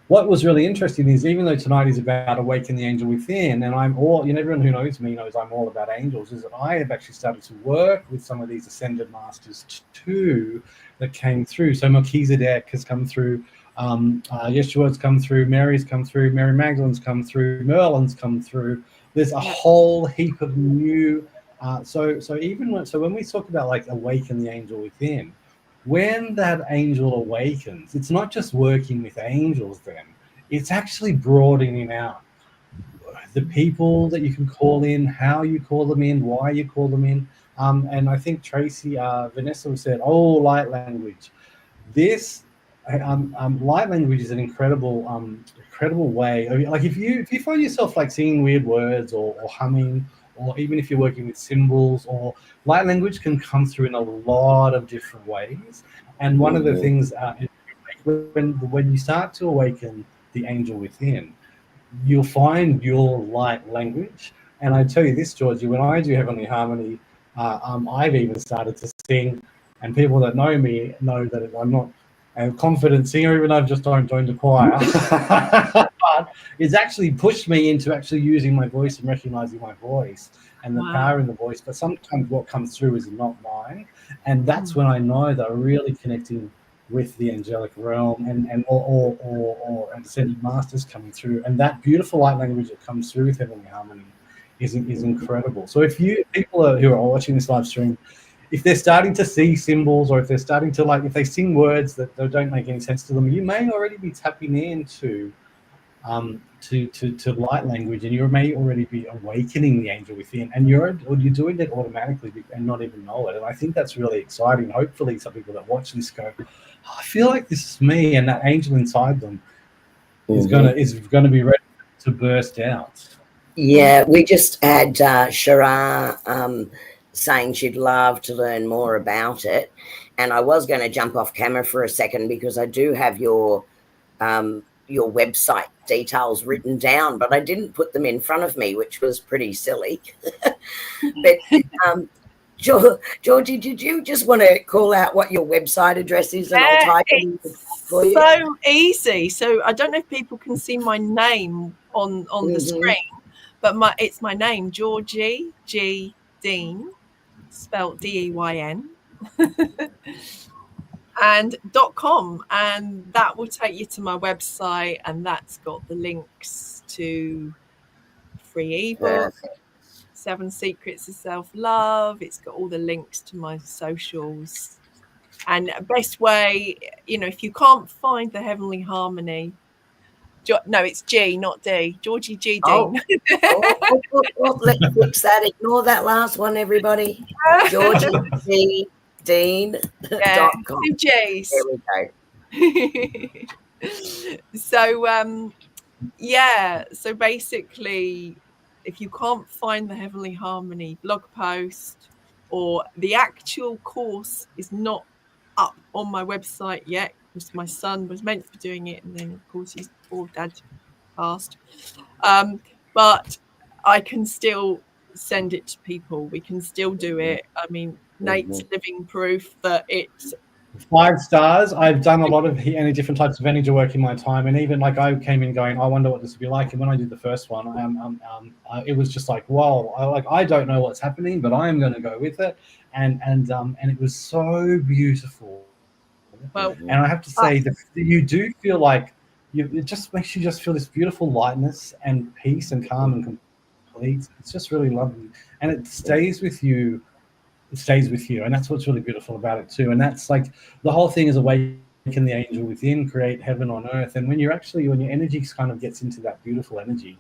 What was really interesting is, even though tonight is about Awaken the Angel Within, and everyone who knows me knows I'm all about angels, is that I have actually started to work with some of these ascended masters too that came through. So Melchizedek has come through, Yeshua's come through, Mary's come through, Mary Magdalene's come through, Merlin's come through. There's a whole heap of new. So when we talk about like Awaken the Angel Within, when that angel awakens, it's not just working with angels then, it's actually broadening out the people that you can call in, how you call them in, why you call them in. And I think Tracy, Vanessa said, light language. This light language is an incredible way. Like if you find yourself like singing weird words or humming, or even if you're working with symbols, or light language can come through in a lot of different ways. And one of the things when you start to awaken the angel within, you'll find your light language. And I tell you this, Georgie, when I do Heavenly Harmony, I've even started to sing, and people that know me know that I'm not a confident singer, even though I've just joined the choir. But it's actually pushed me into actually using my voice and recognizing my voice and the power in the voice. But sometimes what comes through is not mine, and that's when I know that I'm really connecting with the angelic realm or ascended masters coming through. And that beautiful light language that comes through with Heavenly Harmony is incredible. So if people who are watching this live stream, if they're starting to see symbols, or if they're starting to if they sing words that don't make any sense to them, you may already be tapping into to light language, and you may already be awakening the angel within, and you're doing it automatically and not even know it. And I think that's really exciting. Hopefully some people that watch this go, I feel like this is me, and that angel inside them is gonna be ready to burst out. Yeah, we just had Shara saying she'd love to learn more about it, and I was going to jump off camera for a second because I do have your website details written down, but I didn't put them in front of me, which was pretty silly. But Georgie, did you just want to call out what your website address is, and I'll type it in for you? So easy. So I don't know if people can see my name on the screen, but it's my name, Georgie G. Deyn, spelled Deyn, and .com, and that will take you to my website, and that's got the links to free ebook, 7 Secrets of Self-Love. It's got all the links to my socials. And best way, if you can't find the Heavenly Harmony, no, it's G, not D. Georgie G. Deyn. Let's fix that. Ignore that last one, everybody. Georgie G. Deyn.com. 2 J's. There we go. So basically, if you can't find the Heavenly Harmony blog post, or the actual course is not up on my website yet, because my son was meant to be doing it, and then of course his poor dad passed, but I can still send it to people. We can still do it. I mean, Nate's living proof that 5 stars. I've done a lot of different types of energy work in my time, and even like I came in going, I wonder what this would be like. And when I did the first one, it was just like, wow, I don't know what's happening, but I am going to go with it, and it was so beautiful. Well, and I have to say that you do feel like it just makes you just feel this beautiful lightness and peace and calm and complete. It's just really lovely, and it stays with you. It stays with you, and that's what's really beautiful about it too. And that's like the whole thing is awaken the angel within, create heaven on earth. And when your energy kind of gets into that beautiful energy,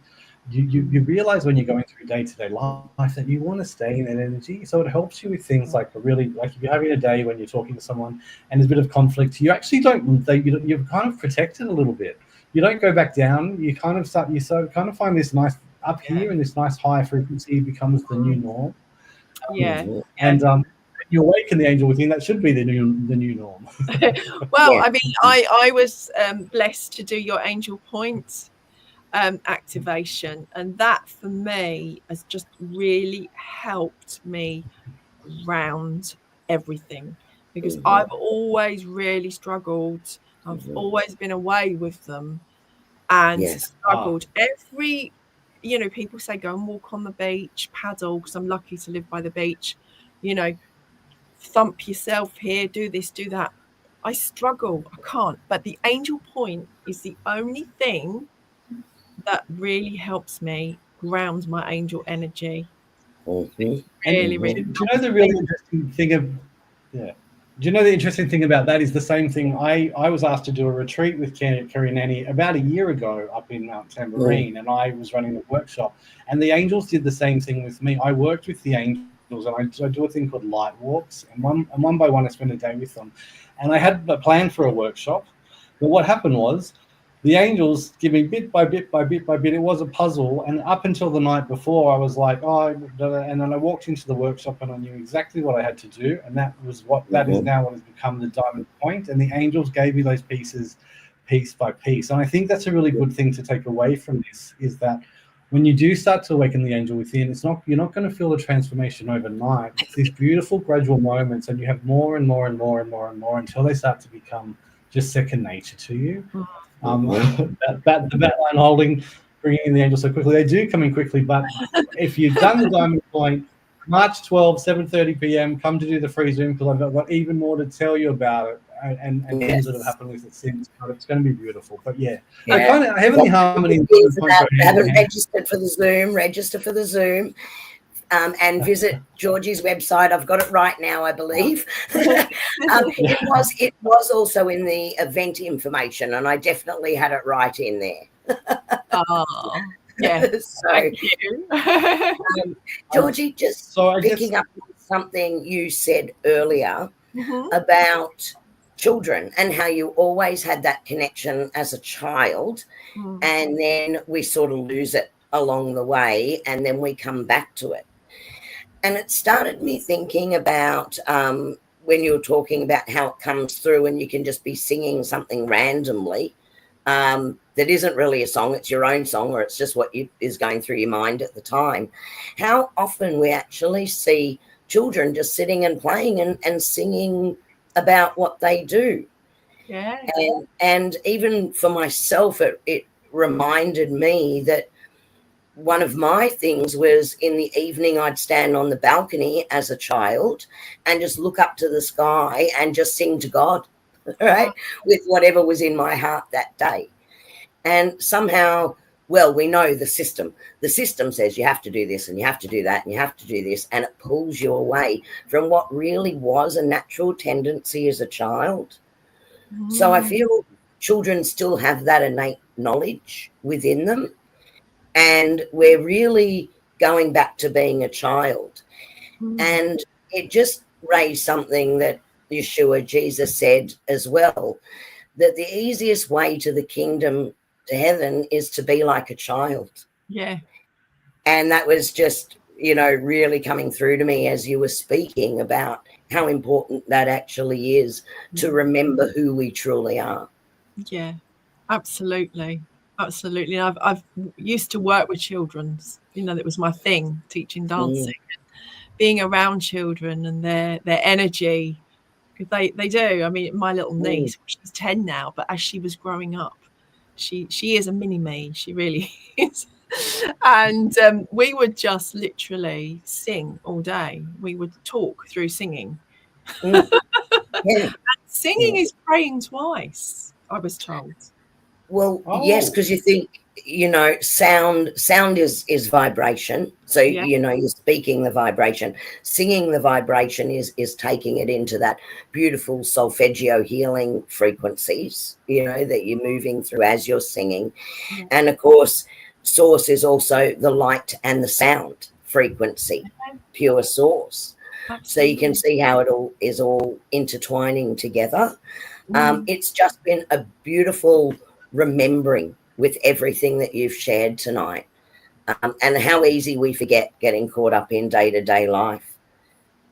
you realize when you're going through day-to-day life that you want to stay in that energy. So it helps you with things like if you're having a day when you're talking to someone and there's a bit of conflict, you actually you're kind of protected a little bit. You don't go back down. You kind of find this nice up here, and this nice high frequency becomes the new norm. And you awaken the angel within. That should be the new norm. Well, I mean, I was blessed to do your angel point activation, and that for me has just really helped me ground everything, because I've always really struggled. I've always been away with them and struggled. People say go and walk on the beach, paddle, because I'm lucky to live by the beach, thump yourself here, do this, do that. I struggle, I can't. But the angel point is the only thing that really helps me ground my angel energy. Really, really. Do you know the really interesting thing Do you know the interesting thing about that is the same thing? I was asked to do a retreat with Kerrie and Annie about a year ago up in Mount Tambourine, and I was running a workshop, and the angels did the same thing with me. I worked with the angels, and I do a thing called light walks, and one by one I spend a day with them. And I had a plan for a workshop, but what happened was the angels give me bit by bit by bit by bit. It was a puzzle, and up until the night before, I was like, and then I walked into the workshop and I knew exactly what I had to do, and that is now what has become the diamond point. And the angels gave me those pieces, piece by piece. And I think that's a really good thing to take away from this, is that when you do start to awaken the angel within, you're not going to feel the transformation overnight. It's these beautiful gradual moments, and you have more and more and more and more and more until they start to become just second nature to you. The bat line holding, bringing in the angels so quickly. They do come in quickly, but if you've done the diamond point, March 12, 7:30 p.m., come to do the free Zoom, because I've got even more to tell you about it and things that have happened with it since. But it's going to be beautiful. But Heavenly Harmony. Haven't registered for the Zoom. Register for the Zoom. And visit Georgie's website. I've got it right now, I believe. It was also in the event information, and I definitely had it right in there. Oh, yeah. Thank you. Georgie, just picking up on something you said earlier about children and how you always had that connection as a child, and then we sort of lose it along the way, and then we come back to it. And it started me thinking about when you were talking about how it comes through, and you can just be singing something randomly that isn't really a song, it's your own song, or it's just what is going through your mind at the time. How often we actually see children just sitting and playing and singing about what they do. Yeah. And even for myself, it reminded me that one of my things was in the evening, I'd stand on the balcony as a child and just look up to the sky and just sing to God, right, with whatever was in my heart that day. And somehow, we know the system. The system says you have to do this and you have to do that and you have to do this, and it pulls you away from what really was a natural tendency as a child. So I feel children still have that innate knowledge within them. And we're really going back to being a child. And it just raised something that Yeshua, Jesus, said as well, that the easiest way to the kingdom, to heaven, is to be like a child. Yeah. And that was just, really coming through to me as you were speaking about how important that actually is to remember who we truly are. Yeah, absolutely. Absolutely. I've used to work with children. That was my thing, teaching dancing, being around children and their energy because they do. I mean, my little niece, she's 10 now, but as she was growing up, she is a mini me. She really is. And we would just literally sing all day. We would talk through singing. Yeah. Singing is praying twice, I was told. Well, yes, because you think, you know, sound is vibration. So, you know, you're speaking the vibration. Singing the vibration is taking it into that beautiful solfeggio healing frequencies, you know, that you're moving through as you're singing. And of course, source is also the light and the sound frequency, pure source. Absolutely. So you can see how it all is all intertwining together. It's just been a beautiful remembering with everything that you've shared tonight, and how easy we forget getting caught up in day-to-day life.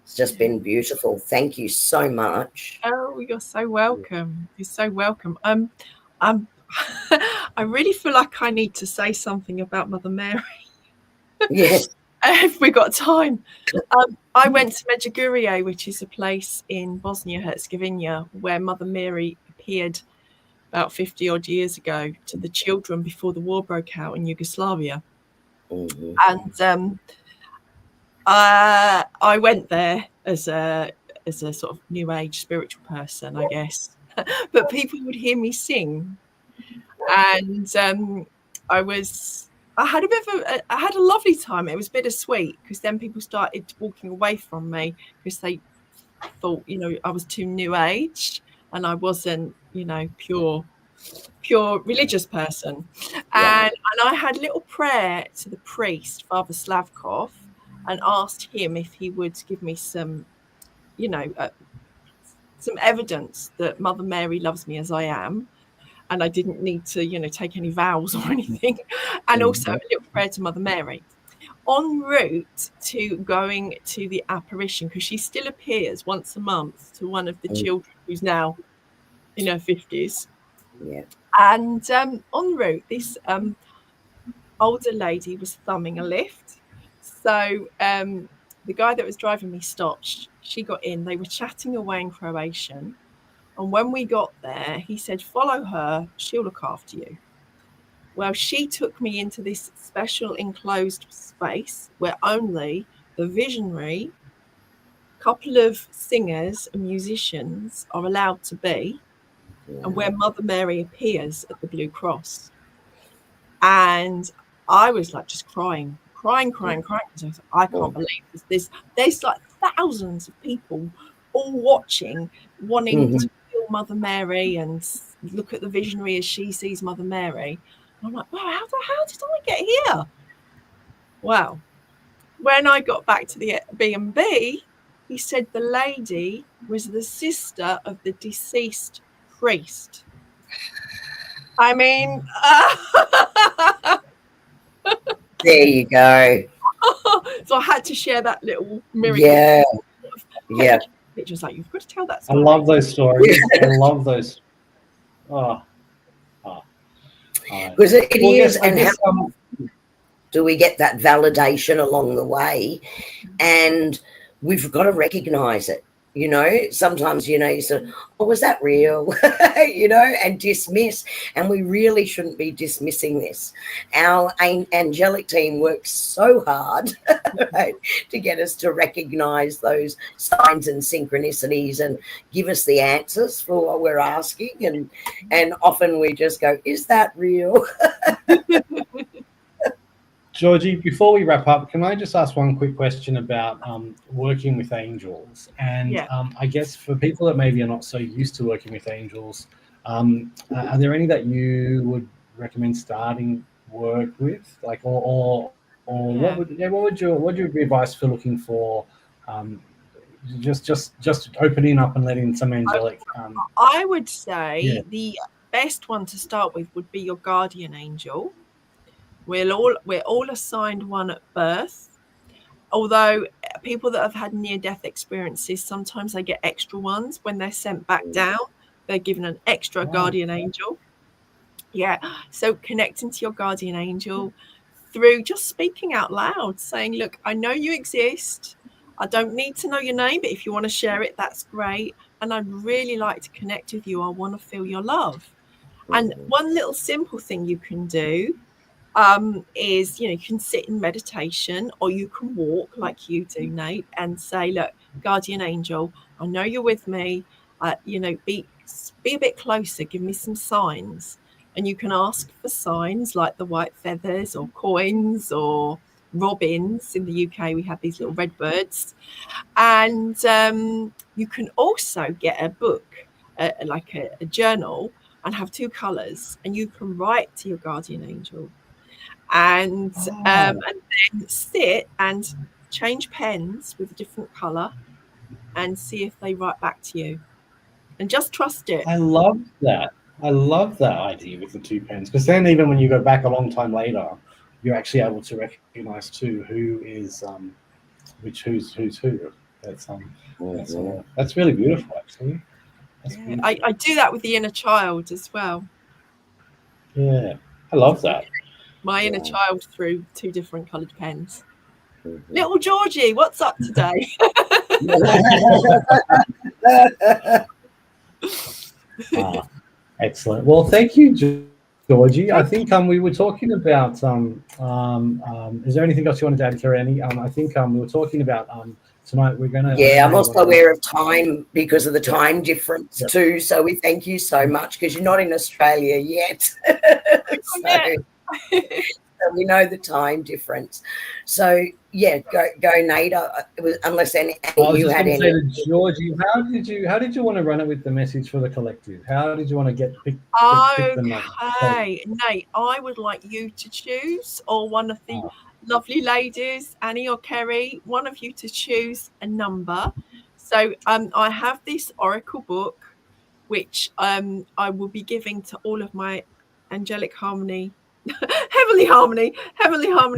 It's just been beautiful. Thank you so much. Oh, you're so welcome. You're so welcome. I really feel like I need to say something about Mother Mary. Yes. If we got time. I went to Medjugorje, which is a place in Bosnia-Herzegovina where Mother Mary appeared about 50 odd years ago to the children before the war broke out in Yugoslavia. And I went there as a sort of new age spiritual person, I guess. But people would hear me sing, and I had a lovely time. It was bittersweet because then people started walking away from me because they thought, you know, I was too new age and I wasn't, you know, pure religious person. And I had a little prayer to the priest, Father Slavkov, and asked him if he would give me some, you know, some evidence that Mother Mary loves me as I am, and I didn't need to, you know, take any vows or anything, and also a little prayer to Mother Mary. En route to going to the apparition, because she still appears once a month to one of the children who's now in her 50s. And en route, this older lady was thumbing a lift. So the guy that was driving me stopped. She got in. They were chatting away in Croatian. And when we got there, he said, "Follow her. She'll look after you." Well, she took me into this special enclosed space where only the visionary, couple of singers and musicians are allowed to be, and where Mother Mary appears at the Blue Cross. And I was like just crying. I thought, I can't believe this. There's like thousands of people all watching, wanting to feel Mother Mary and look at the visionary as she sees Mother Mary. And I'm like, wow, how did I get here? Well, when I got back to the B&B, he said the lady was the sister of the deceased priest. I mean, there you go. So I had to share that little miracle. Yeah. Pictures like, you've got to tell that story. I love those stories. I love those. Because it is, and how do we get that validation along the way? And we've got to recognize it. You know, sometimes, you know, you sort of, oh, was that real? You know, and dismiss. And we really shouldn't be dismissing this. Our angelic team works so hard, right, to get us to recognize those signs and synchronicities and give us the answers for what we're asking. And often we just go, is that real? Georgie, before we wrap up, can I just ask one quick question about working with angels? And I guess for people that maybe are not so used to working with angels, are there any that you would recommend starting work with? Like, what would your advice for looking for? Just opening up and letting some angelic. I would say the best one to start with would be your guardian angel. We're all assigned one at birth. Although people that have had near-death experiences, sometimes they get extra ones when they're sent back down. They're given an extra guardian angel. Yeah. So connecting to your guardian angel through just speaking out loud, saying, "Look, I know you exist. I don't need to know your name, but if you want to share it, that's great. and I'd really like to connect with you. I want to feel your love. And one little simple thing you can do is, you can sit in meditation, or you can walk like you do, Nate, and say, look, guardian angel, I know you're with me. Be a bit closer, give me some signs. And you can ask for signs like the white feathers or coins or robins. In the UK, we have these little red birds. And you can also get a book, like a journal, and have 2 colors, and you can write to your guardian angel, and then sit and change pens with a different color and see if they write back to you, and just trust it. I love that. I love that idea with the 2 pens, because then even when you go back a long time later, you're actually able to recognize too who is who's who. That's really beautiful, actually. Yeah, I do that with the inner child as well. Yeah, I love that. My inner child through 2 different colored pens. Little Georgie, what's up today? Excellent. Well, thank you, Georgie. I think we were talking about is there anything else you wanted to add, Kerrie? I think we were talking about tonight we're going to... Yeah, I'm also aware of time because of the time difference too. So we thank you so much, because you're not in Australia yet. So we know the time difference. So yeah, go Nate. Unless any you had any. To Georgie, how did you want to run it with the message for the collective? How did you want to pick them up? Okay, Nate, I would like you to choose, or one of the lovely ladies, Annie or Kerrie, one of you to choose a number. So I have this oracle book, which I will be giving to all of my angelic harmony, heavenly harmony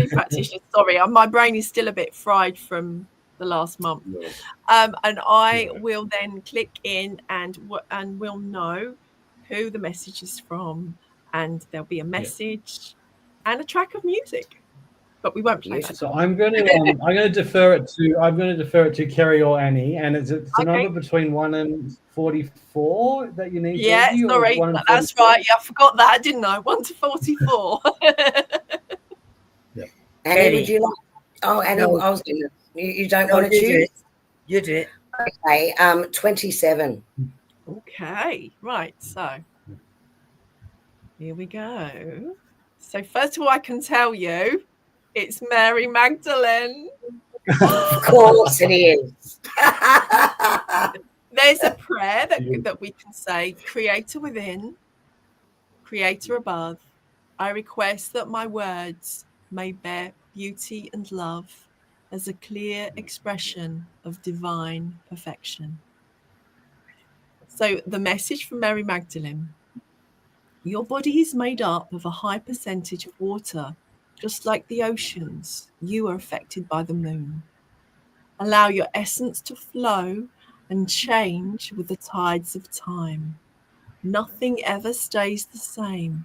practitioners. Sorry, my brain is still a bit fried from the last month. And I will then click in and we'll know who the message is from, and there'll be a message and a track of music. But we won't play that. So I'm going to defer it to Kerrie or Annie, and it's a number between 1 and 44 that you need. Yeah, Georgie, sorry, that's right. Yeah, I forgot that, didn't I? 1 to 44. Annie, would you like? Oh, Annie, no. I was going to. You don't want to choose? You do it. Okay, 27. Okay, right. So here we go. So first of all, I can tell you, it's Mary Magdalene. Of course it is. There's a prayer that we can say: Creator within, Creator above, I request that my words may bear beauty and love as a clear expression of divine perfection. So the message from Mary Magdalene: your body is made up of a high percentage of water. Just like the oceans, you are affected by the moon. Allow your essence to flow and change with the tides of time. Nothing ever stays the same.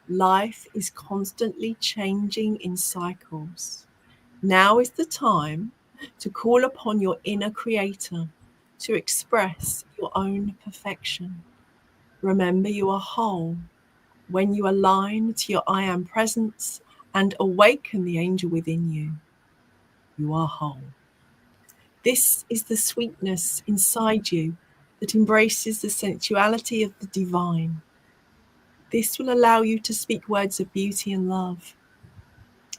Life is constantly changing in cycles. Now is the time to call upon your inner creator to express your own perfection. Remember, you are whole. When you align to your I am presence and awaken the angel within you, you are whole. This is the sweetness inside you that embraces the sensuality of the divine. This will allow you to speak words of beauty and love,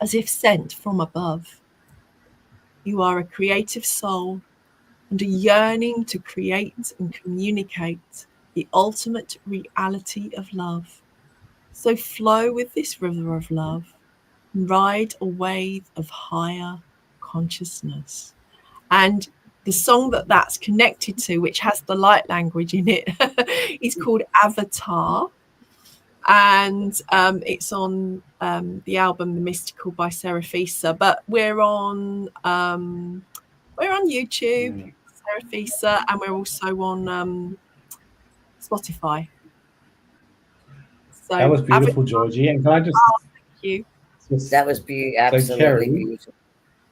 as if sent from above. You are a creative soul and a yearning to create and communicate the ultimate reality of love. So flow with this river of love and ride a wave of higher consciousness. And the song that's connected to, which has the light language in it, is called Avatar. And it's on the album The Mystical by Seraphisa. But we're on YouTube, Seraphisa, and we're also on Spotify. So that was beautiful, Georgie. And can I just... thank you. That was absolutely beautiful.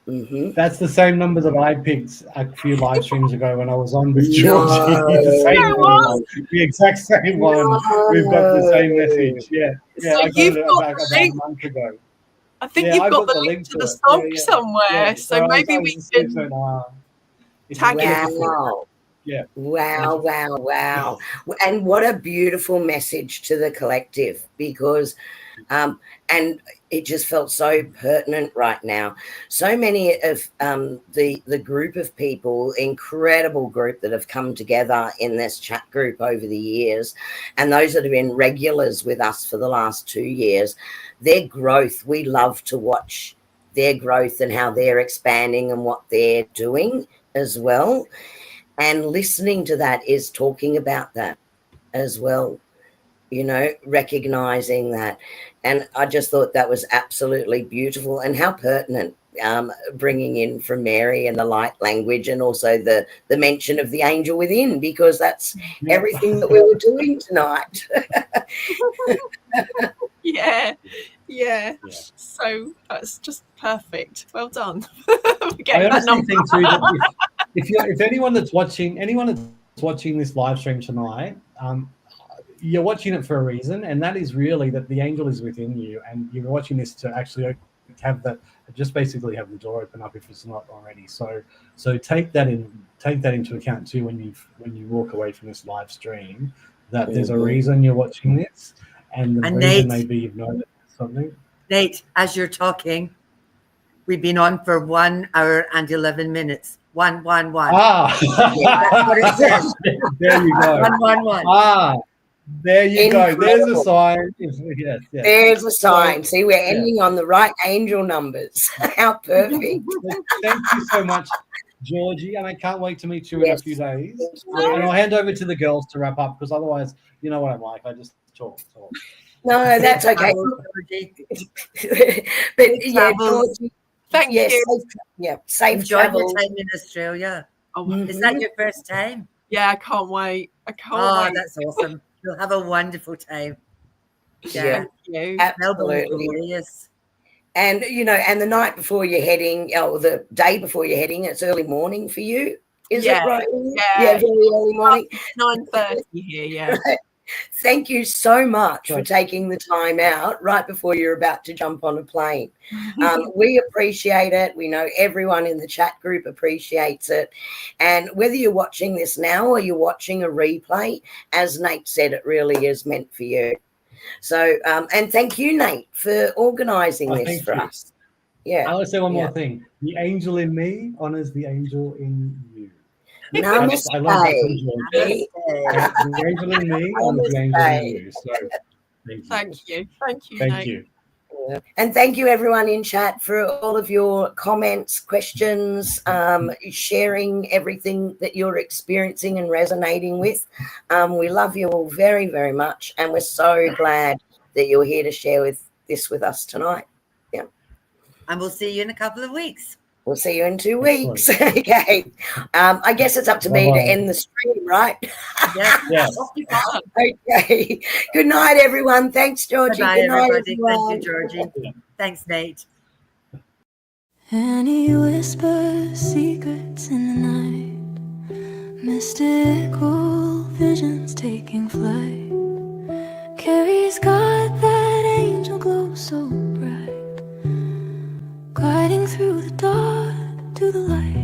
Mm-hmm. That's the same number that I picked a few live streams ago when I was on with Georgie. The same one, the exact same one. We've got the same message. Yeah, yeah. So I got you've it got about the a link. month ago. I think Yeah, you've I've got the link to the it. song Yeah. somewhere. So maybe we can tag it. Wow. Yeah. Wow, wow, wow. And what a beautiful message to the collective, because and it just felt so pertinent right now. So many of the group of people, incredible group that have come together in this chat group over the years, and those that have been regulars with us for the last 2 years, their growth, we love to watch their growth and how they're expanding and what they're doing as well. And listening to that is talking about that as well, you know, recognizing that. And I just thought that was absolutely beautiful, and how pertinent, bringing in from Mary and the light language, and also the mention of the angel within, because that's everything that we were doing tonight. Yeah. So that's just perfect. Well done. I honestly think too that if anyone that's watching this live stream tonight, you're watching it for a reason, and that is really that the angel is within you, and you're watching this to actually have that, just basically have the door open up if it's not already. So take that into account too when you walk away from this live stream, that there's a reason you're watching this, and the reason Nate, maybe you've noticed something. Nate, as you're talking, we've been on for 1 hour and 11 minutes. 111. Ah, that's what it says. There you go. 111. Ah, there you go. There's a Incredible. sign. Yes. There's a sign. See, we're ending on the right angel numbers. How perfect. Thank you so much, Georgie, and I can't wait to meet you in a few days. And I'll hand over to the girls to wrap up, because otherwise, you know what I'm like. I just talk. No, that's okay. But yeah, Georgie, Thank you. Safe Enjoy travel. your time in Australia. Oh, Is that your first time? yeah, I can't wait. Oh, that's awesome. You'll have a wonderful time. Yeah, Thank you. absolutely. Glorious. And you know, and the night before you're heading, or the day before you're heading, it's early morning for you. Is it right? Yeah, very early morning. 9:30 here. Yeah. Thank you so much for taking the time out right before you're about to jump on a plane. We appreciate it. We know everyone in the chat group appreciates it. And whether you're watching this now or you're watching a replay, as Nate said, it really is meant for you. So, and thank you, Nate, for organising this for us. Yeah. I want to say one more thing. The angel in me honors the angel in you. Namaste. I love that from Georgie. The angel in me honors the angel in you. So, Thank you. Thank you. And thank you, everyone in chat, for all of your comments, questions, sharing everything that you're experiencing and resonating with. We love you all very, very much, and we're so glad that you're here to share this with us tonight. Yeah. And we'll see you in a couple of weeks. We'll see you in 2 weeks. Okay. I guess it's up to me to end the stream, right? Yes. Okay. Good night, everyone. Thanks, Georgie. Bye, Good night, everybody. everyone. Thank you, Georgie. Thanks, Nate. And he whispers secrets in the night, mystical visions taking flight. Kerrie's got that angel glow so bright, gliding through the dark to the light.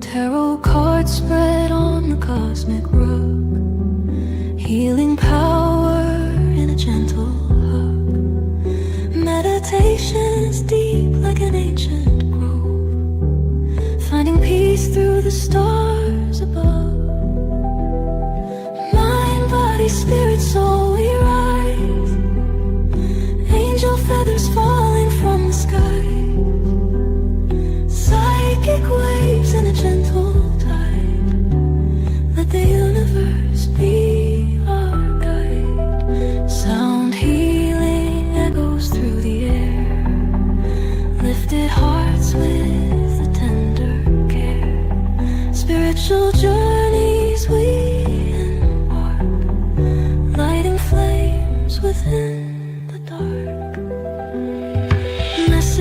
Tarot cards spread on the cosmic rug, healing power in a gentle hug. Meditation is deep like an ancient grove, finding peace through the stars above. Mind, body, spirit, soul, we rise, angel feathers falling from the sky, psychic waves in a gentle tide. Let the universe be our guide. Sound healing echoes through the air, lifted heart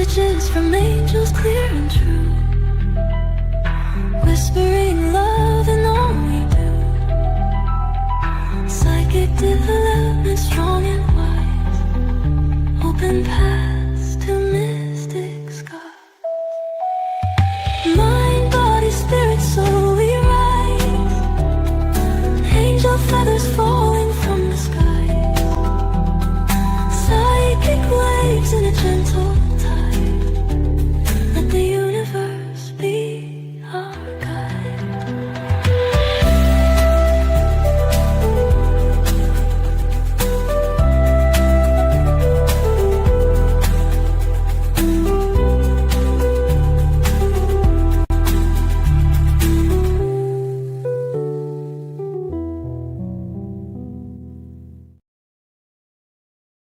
Messages from angels clear and true, whispering love in all we do. Psychic development strong and wise, open path